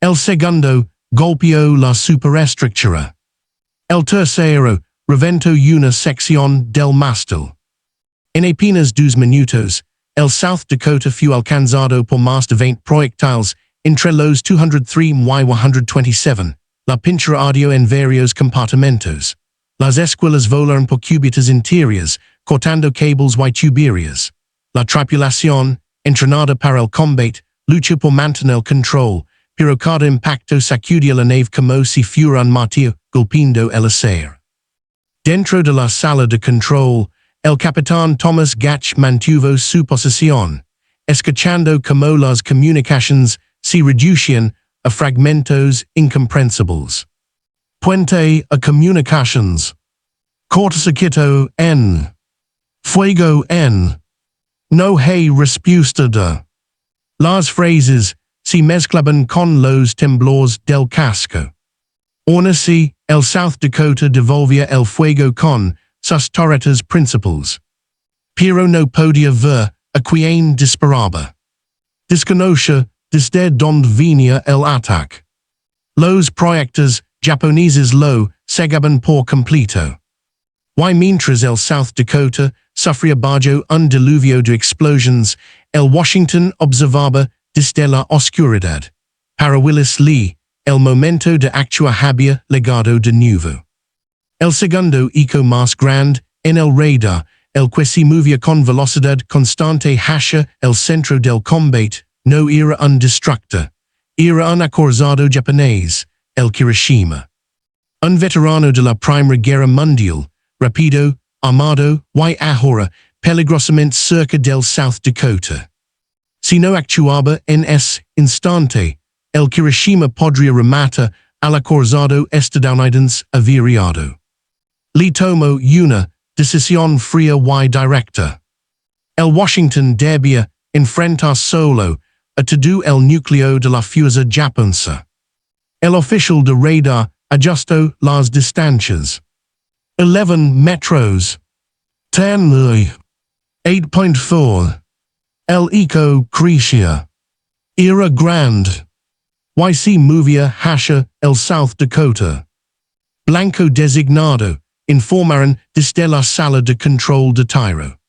El segundo golpeó la superestructura. El tercero reventó una sección del mástil. En apenas 2 minutos, el South Dakota fue alcanzado por más de 20 proyectiles entre los 203 y 127. La pintura ardió en varios compartimentos. Las escuelas volaron por cúbitas interiores, cortando cables y tuberías. La tripulación, entrenada para el combate, luchó por mantener el control, pero cada impacto sacudía la nave como si fuera un martillo golpeando el acero. Dentro de la sala de control, el capitán Thomas Gatch mantuvo su posición, escuchando como las comunicaciones se reducían a fragmentos incomprensibles. Puente a comunicaciones. Cortocircuito en. Fuego en. No hay respuesta de. Las frases se mezclaban con los temblores del casco. Ornacy, el South Dakota devolvía el fuego con sus torretas principales. Pero no podía ver a quien disparaba. Desconoce desde donde venía el ataque. Los proyectos japoneses lo cegaban por completo. Y mientras el South Dakota sufría bajo un diluvio de explosions, el Washington observaba desde la oscuridad. Para Willis Lee, el momento de actuar había legado de nuevo. El segundo eco más grande en el radar, el que se movía con velocidad constante hacia el centro del combate, no era un destructor, era un acorazado japonés, el Hiroshima. Un veterano de la Primera Guerra Mundial, rápido, armado, y ahora peligrosamente cerca del South Dakota. Si no actuaba en ese instante, el Hiroshima podría rematar al acorazado estadounidense averiado. Le tomó una decisión fría y directa. El Washington debía enfrentar solo a todo el núcleo de la fuerza japonesa. El oficial de radar ajustó las distancias. 11 metros. 10 8.4. El eco crecía. Era grande. Y se movía hacia el South Dakota. Blanco designado, informaron desde la sala de control de tiro.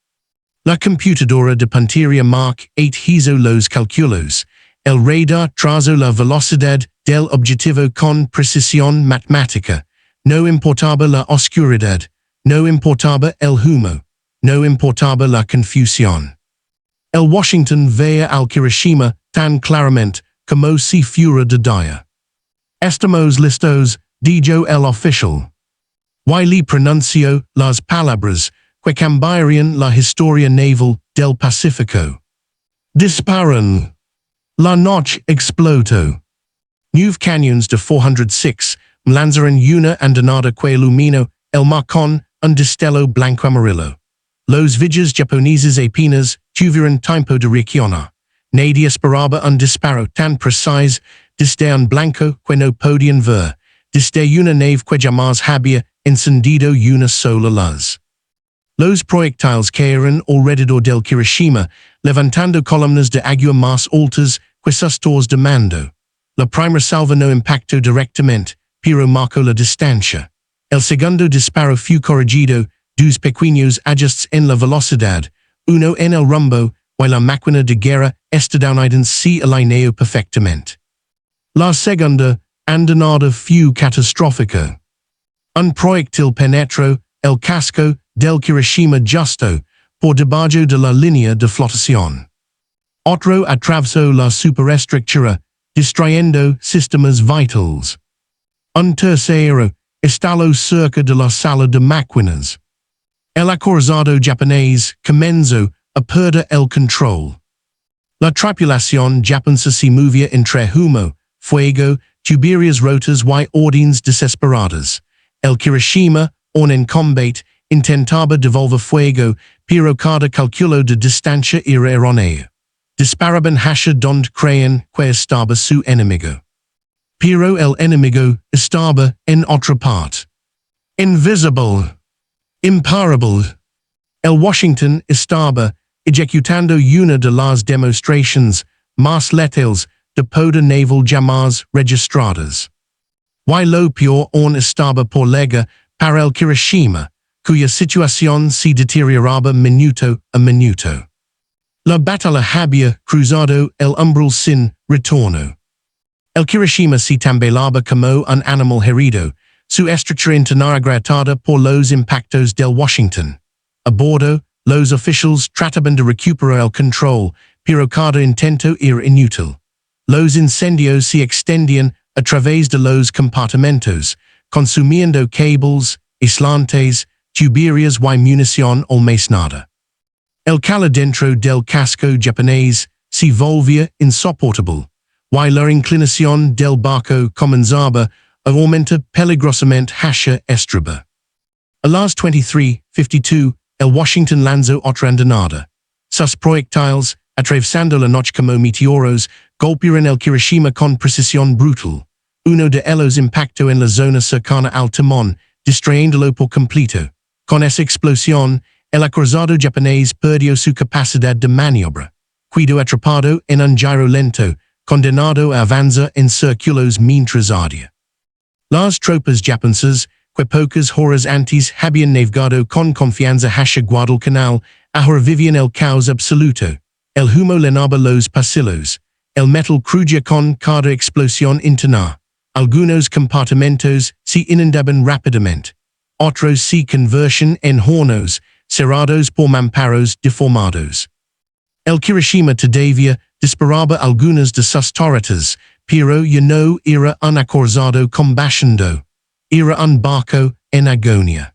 La computadora de pantalla Mark 8 hizo los cálculos. El radar trazó la velocidad del objetivo con precisión matemática. No importaba la oscuridad, no importaba el humo, no importaba la confusión. El Washington veía al Hiroshima tan claramente como si fuera de día. Estamos listos, dijo el oficial. Y le pronunció las palabras que cambiarían la historia naval del Pacífico. Disparan. La noche explotó. 9 cañones de 406 lanzaron una andanada que iluminó el mar con un destello blanco amarillo. Los villas japoneses apenas tuvieron tiempo de reaccionar. Nadie esperaba un disparo tan preciso desde un blanco que no podían ver, desde una nave que jamás había encendido una sola luz. Los proyectiles cayeron alrededor del Hiroshima, levantando columnas de agua más altas que sus torres de mando. La primera salva no impactó directamente, pero marcó la distancia. El segundo disparo fue corregido, 2 pequeños ajustes en la velocidad, uno en el rumbo, y la máquina de guerra estadounidense se alineó perfectamente. La segunda andanada fue catastrófica. Un proyectil penetró el casco del Hiroshima justo por debajo de la línea de flotación. Otro atravesó la superestructura, distrayendo sistemas vitales. Un tercero instaló cerca de la sala de máquinas. El acorazado japonés comenzó a perder el control. La tripulación japonesa se movía entre humo, fuego, tuberías rotas y órdenes desesperadas. El Hiroshima, aún en combate, intentaba devolver fuego, pero cada cálculo de distancia era erróneo. Disparaban hacia donde creían que estaba su enemigo. Pero el enemigo estaba en otra parte. Invisible. Imparable. El Washington estaba ejecutando una de las demostraciones más letales de poder naval jamás registradas. Y lo peor aún estaba por llegar para el Hiroshima, cuya situación se deterioraba minuto a minuto. La batalla había cruzado el umbral sin retorno. El Hiroshima se tambaleaba como un animal herido, su estructura interna agrietada por los impactos del Washington. A bordo, los oficiales trataban de recuperar el control, pero cada intento era inútil. Los incendios se extendían a través de los compartimentos, consumiendo cables, aislantes, tuberías y munición almacenada. El calor dentro del casco japonés se volvía insoportable, y la inclinación del barco comenzaba a aumentar peligrosamente hacia estribor. A las 23:52, el Washington lanzó otra andanada. Sus proyectiles, atravesando la noche como meteoros, golpearon el Hiroshima con precisión brutal. uno de ellos impacto en la zona cercana al timón, distrayéndolo por completo. Con esa explosión, el acorazado japonés perdió su capacidad de maniobra. Quedó atrapado en un giro lento, condenado a avanzar en círculos mientras ardía. Las tropas japonesas, que pocas horas antes habían navegado con confianza hacia Guadalcanal, ahora vivían el caos absoluto. El humo llenaba los pasillos. El metal crujía con cada explosión interna. Algunos compartimentos se inundaban rápidamente. Otros se convertían en hornos, cerrados por mamparos deformados. El Kirishima todavía disparaba algunas de sus torretas, pero ya no era un acorazado combatiendo. Era un barco en agonía.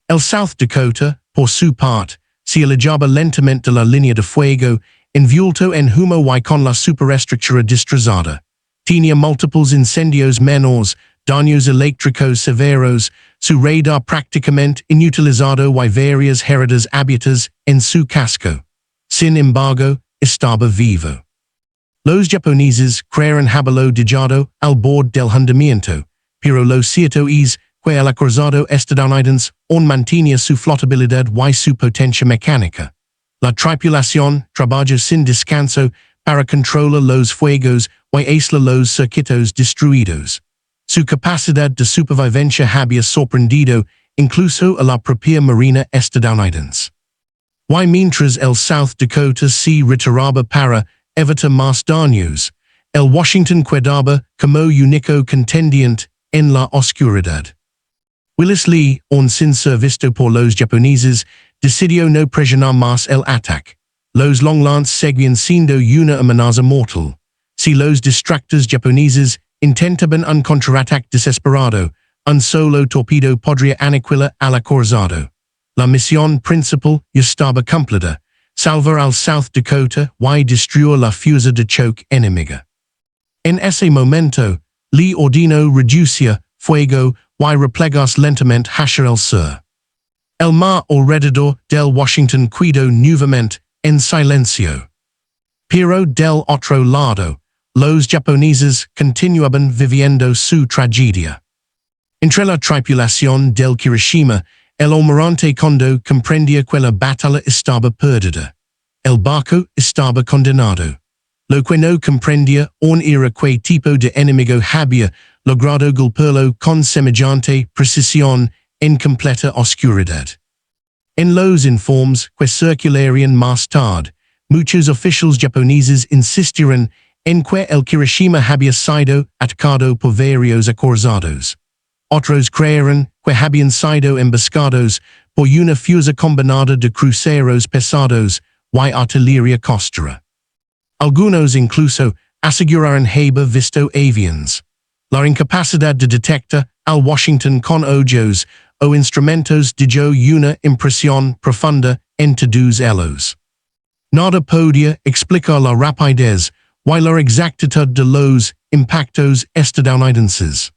El South Dakota, por su parte, se alejaba lentamente de la línea de fuego, envuelto en humo y con la superestructura destrozada. Tenía múltiples incendios menores, daños eléctricos severos, su radar prácticamente inutilizado y varias heridas abiertas en su casco. Sin embargo, estaba vivo. Los japoneses creyeron haberlo dejado al borde del hundimiento, pero lo cierto es que el acorazado estadounidense aún mantenía su flotabilidad y su potencia mecánica. La tripulación trabajó sin descanso para controlar los fuegos y aislar los circuitos destruidos. Su capacidad de supervivencia había sorprendido incluso a la propia marina estadounidense. Y mientras el South Dakota se retiraba para evitar más daños, el Washington quedaba como único contendiente en la oscuridad. Willis Lee, aún sin ser visto por los japoneses, decidió no presionar más el ataque. Los longlances seguían siendo una amenaza mortal. Si los destructores japoneses intentaban un contraataque desesperado, un solo torpedo podría aniquilar al acorazado. La misión principal ya estaba cumplida: salvar al South Dakota y destruir la fuerza de choque enemiga. En ese momento, Lee ordenó reducir fuego y replegarse lentamente hacia el sur. El mar alrededor del Washington quedó nuevamente en silencio. Pero del otro lado, los japoneses continuaban viviendo su tragedia. Entre la tripulación del Kirishima, el almirante Kondo comprendía que la batalla estaba perdida. El barco estaba condenado. Lo que no comprendía aún era qué tipo de enemigo había logrado golpearlo con semejante precisión en completa oscuridad. En los informes que circularían más tarde, muchos oficiales japoneses insistieron en que el Kirishima había sido atacado por varios acorazados. Otros creyeron que habían sido emboscados por una fuerza combinada de cruceros pesados y artillería costera. Algunos incluso aseguraron haber visto aviones. La incapacidad de detectar al Washington con ojos o instrumentos dio una impresión profunda en todos ellos. Nada podía explicar la rapidez y la exactitud de los impactos estadounidenses.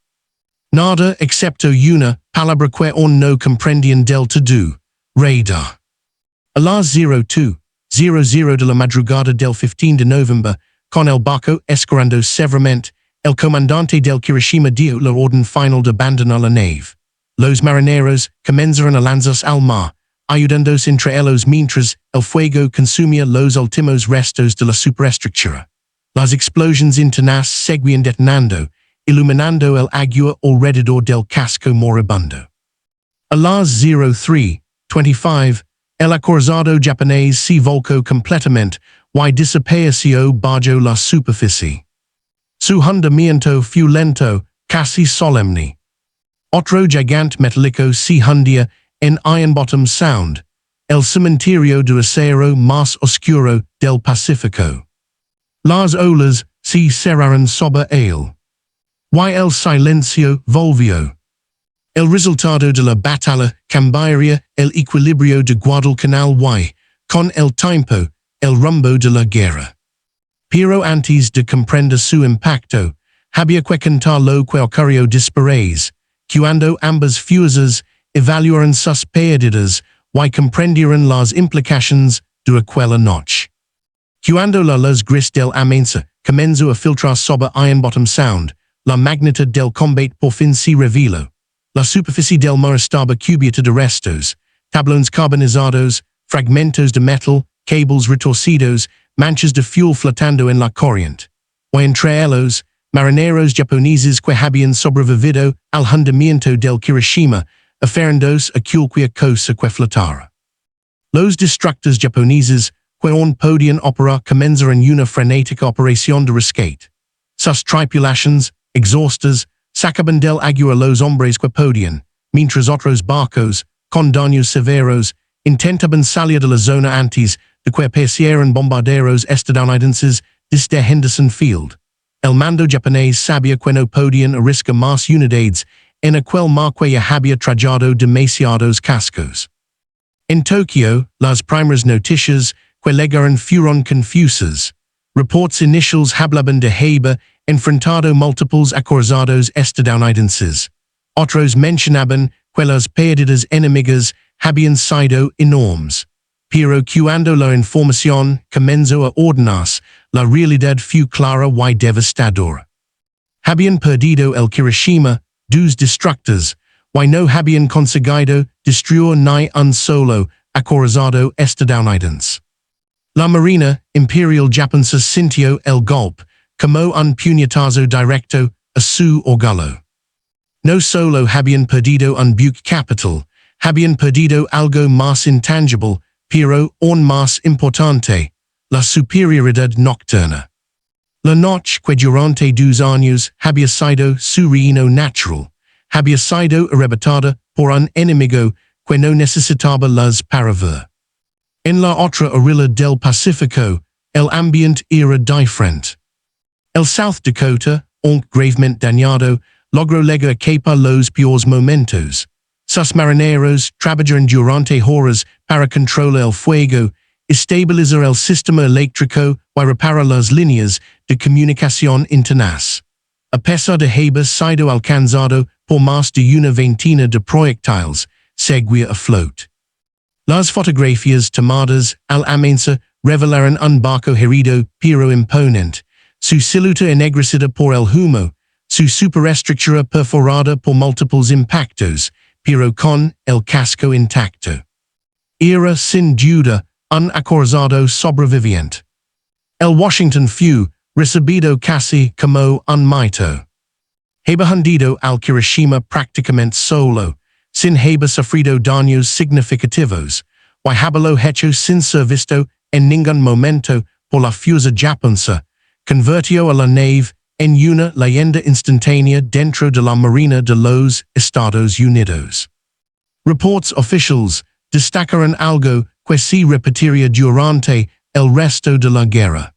Nada excepto una palabra que aún no comprendían del todo: radar. A las 02:00 de la madrugada del 15 de noviembre, con el barco escorando severamente, el comandante del Kirishima dio la orden final de abandonar la nave. Los marineros comenzaron a lanzarse al mar, ayudándose entre ellos mientras el fuego consumía los últimos restos de la superestructura. Las explosiones internas seguían detonando, iluminando el agua alrededor del casco moribundo. A las 03:25, el acorazado japonés se volcó completamente y desapareció bajo la superficie. Su hundimiento fue lento, casi solemne. Otro gigante metálico se hundía en Iron Bottom Sound, el cementerio de acero más oscuro del Pacífico. Las olas se cerraron sobre él. Y el silencio volvió. El resultado de la batalla cambiaría el equilibrio de Guadalcanal y, con el tiempo, el rumbo de la guerra. Pero antes de comprender su impacto, había que contar lo que ocurrió después, cuando ambas fuerzas evaluaron sus pérdidas y comprendieron las implicaciones de aquella noche. Cuando la luz gris del amenaza comenzó a filtrar sobre Iron Bottom Sound, la magneta del combate por fin se reveló. La superficie del mar estaba cubierta de restos, tablones carbonizados, fragmentos de metal, cables retorcidos, manchas de fuel flotando en la corriente. Y entre ellos, marineros japoneses que habían sobrevivido al hundimiento del Hiroshima, aferrándose a cualquier cosa que flotara. Los destructores japoneses que aún podían operar comenzaron una frenética operación de rescate. Sus tripulaciones, exhaustas, sacaban del agua los hombres que podían, mientras otros barcos, con daños severos, intentaban salir de la zona antes de que aparecieran bombarderos estadounidenses desde Henderson Field. El mando japonés sabía que no podían arriscar más unidades en aquel mar que ya había tragado demasiados cascos. En Tokio, las primeras noticias que llegaron fueron confusas. Reports iniciales hablaban de haber enfrentado múltiples acorazados estadounidenses. Otros mencionaban que las pérdidas enemigas habían sido enormes. Pero cuando la información comenzó a ordenarse, la realidad fue clara y devastadora. Habían perdido el Hiroshima, dos destructores, y no habían conseguido destruir ni un solo acorazado estadounidense. La Marina Imperial Japonesa sintió el golpe como un puñetazo directo a su orgullo. No solo habían perdido un buque capital, habían perdido algo más intangible, pero aún más importante, la superioridad nocturna. La noche que durante 2 años había sido su reino natural, había sido arrebatada por un enemigo que no necesitaba luz para ver. En la otra orilla del Pacífico, el ambiente era diferente. El South Dakota, aunque gravemente dañado, logró llegar a escapar los peores momentos. Sus marineros trabajaron durante horas para controlar el fuego, estabilizar el sistema eléctrico y reparar las líneas de comunicación internas. A pesar de haber sido alcanzado por más de una veintena de proyectiles, seguía a flote. Las fotografías tomadas al amenaza revelaron un barco herido pero imponente, su silueta ennegrecida por el humo, su superestructura perforada por múltiples impactos, pero con el casco intacto. Era sin duda un acorazado sobreviviente. El Washington fue recibido casi como un mito. Había hundido al Hiroshima prácticamente solo, sin haber sufrido daños significativos, y haberlo hecho sin ser visto en ningún momento por la fuerza japonesa, convirtió a la nave en una leyenda instantánea dentro de la Marina de los Estados Unidos. Reports oficiales destacaron algo que se repetiría durante el resto de la guerra.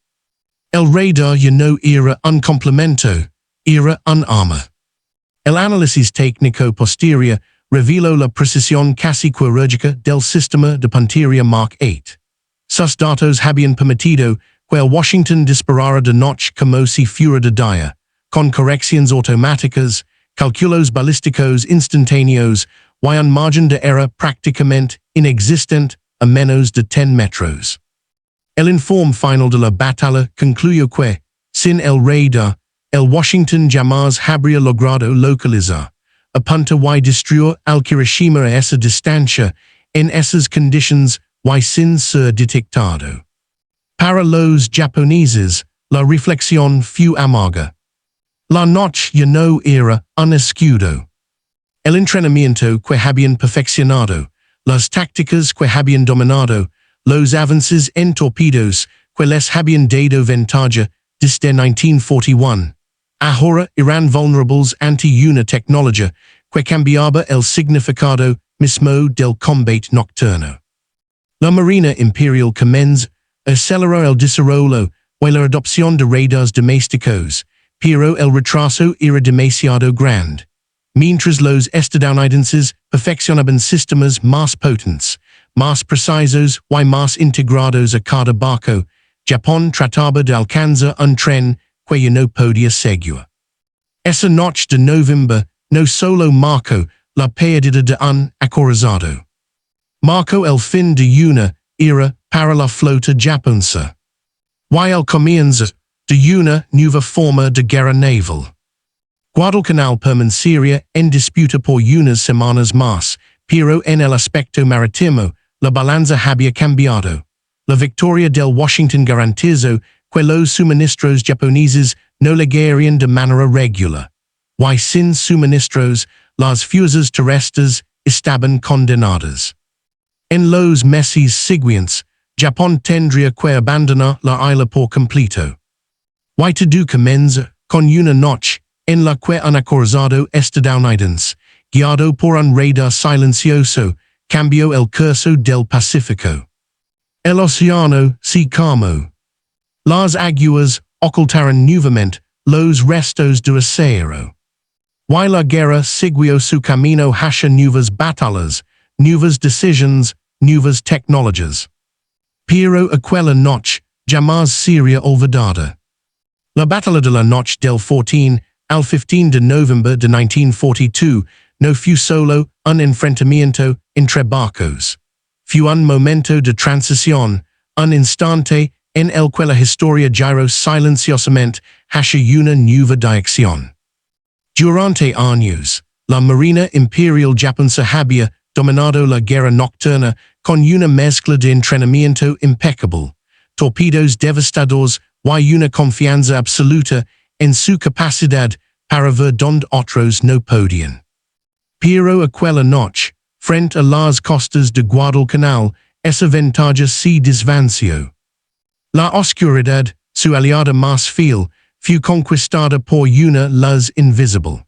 El radar ya no era un complemento, era un arma. El análisis técnico posterior reveló la precisión casi quirúrgica del sistema de puntería Mark VIII. Sus datos habían permitido que el Washington disparara de noche como si fuera de día, con correcciones automáticas, cálculos balísticos instantáneos y un margen de error prácticamente inexistente a menos de 10 metros. El informe final de la batalla concluyó que, sin el radar, el Washington jamás habría logrado localizar, apunta y destruir al Hiroshima a esa distancia, en esas condiciones y sin ser detectado. Para los japoneses, la reflexión fue amarga. La noche ya no era un escudo. El entrenamiento que habían perfeccionado, las tácticas que habían dominado, los avances en torpedos que les habían dado ventaja desde 1941, ahora eran vulnerables ante una tecnología que cambiaba el significado mismo del combate nocturno. La Marina Imperial comenzó a acelerar el desarrollo y la adopción de radars domésticos, pero el retraso era demasiado grande. Mientras los estadounidenses perfeccionaban sistemas más potentes, más precisos y más integrados a cada barco, Japón trataba de alcanzar un tren que ya no podía seguir. Esa noche de noviembre no solo marcó la pérdida de un acorazado. Marcó el fin de una era para la flota japonesa. Y el comienzo de una nueva forma de guerra naval. Guadalcanal permanecería en disputa por unas semanas más, pero en el aspecto marítimo, la balanza había cambiado. La victoria del Washington garantizó que los suministros japoneses no llegarían de manera regular. Y sin suministros, las fuerzas terrestres estaban condenadas. En los meses siguientes, Japón tendría que abandonar la isla por completo. Y todo comienza con una noche en la que un acorazado estadounidense, guiado por un radar silencioso, cambió el curso del Pacífico. El océano se calmó. Las aguas ocultaron nuevamente los restos de acero. Y la guerra siguió su camino hacia nuevas batallas, nuevas decisiones, nuevas tecnologías. Pero aquella noche jamás sería olvidada. La batalla de la noche del 14 al 15 de noviembre de 1942 no fue solo un enfrentamiento entre barcos. Fue un momento de transición, un instante en el que la historia giró silenciosamente hacia una nueva dirección. Durante años, la Marina Imperial Japonesa había dominado la guerra nocturna con una mezcla de entrenamiento impecable, torpedos devastadores y una confianza absoluta en su capacidad para ver donde otros no podían. Pero aquella noche, frente a las costas de Guadalcanal, esa ventaja se desvaneció. La oscuridad, su aliada más fiel, fue conquistada por una luz invisible.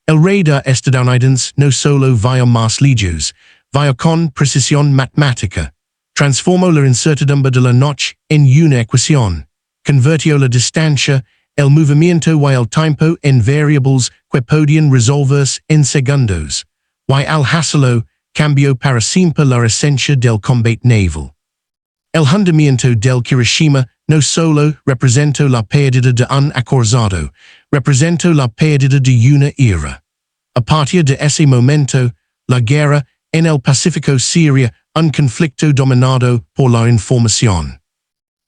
El radar estadounidense no solo vio más lejos, vio con precisión matemática, transformó la incertidumbre de la noche en una ecuación, convirtió la distancia, el movimiento y el tiempo en variables que podían resolverse en segundos, y al hacerlo, cambió para siempre la esencia del combate naval. El hundimiento del Hiroshima no solo representó la pérdida de un acorazado, representó la pérdida de una era. A partir de ese momento, la guerra en el Pacífico sería un conflicto dominado por la información.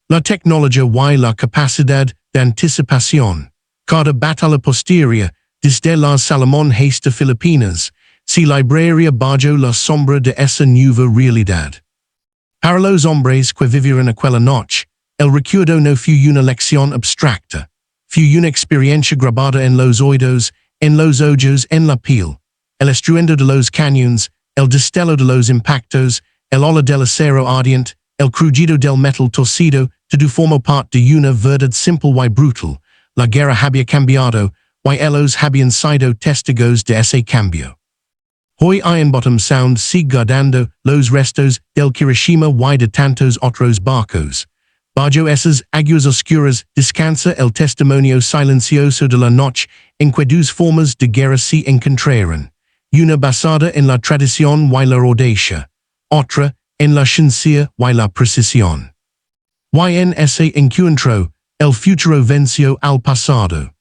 La tecnología y la capacidad de anticipación. Cada batalla posterior, desde las Salamones de Filipinas, se libraría bajo la sombra de esa nueva realidad. Para los hombres que vivieron aquella noche, el recuerdo no fue una lección abstracta, fue una experiencia grabada en los oídos, en los ojos, en la piel. El estruendo de los cañones, el destello de los impactos, el olor del acero ardiente, el crujido del metal torcido, todo formó parte de una verdad simple y brutal. La guerra había cambiado, y ellos habían sido testigos de ese cambio. Hoy Ironbottom Sound sigue guardando los restos del Hiroshima y de tantos otros barcos. Bajo esas aguas oscuras descansa el testimonio silencioso de la noche en que dos formas de guerra se encontraron. Una basada en la tradición y la audacia, otra en la ciencia y la precisión. Y en ese encuentro, el futuro venció al pasado.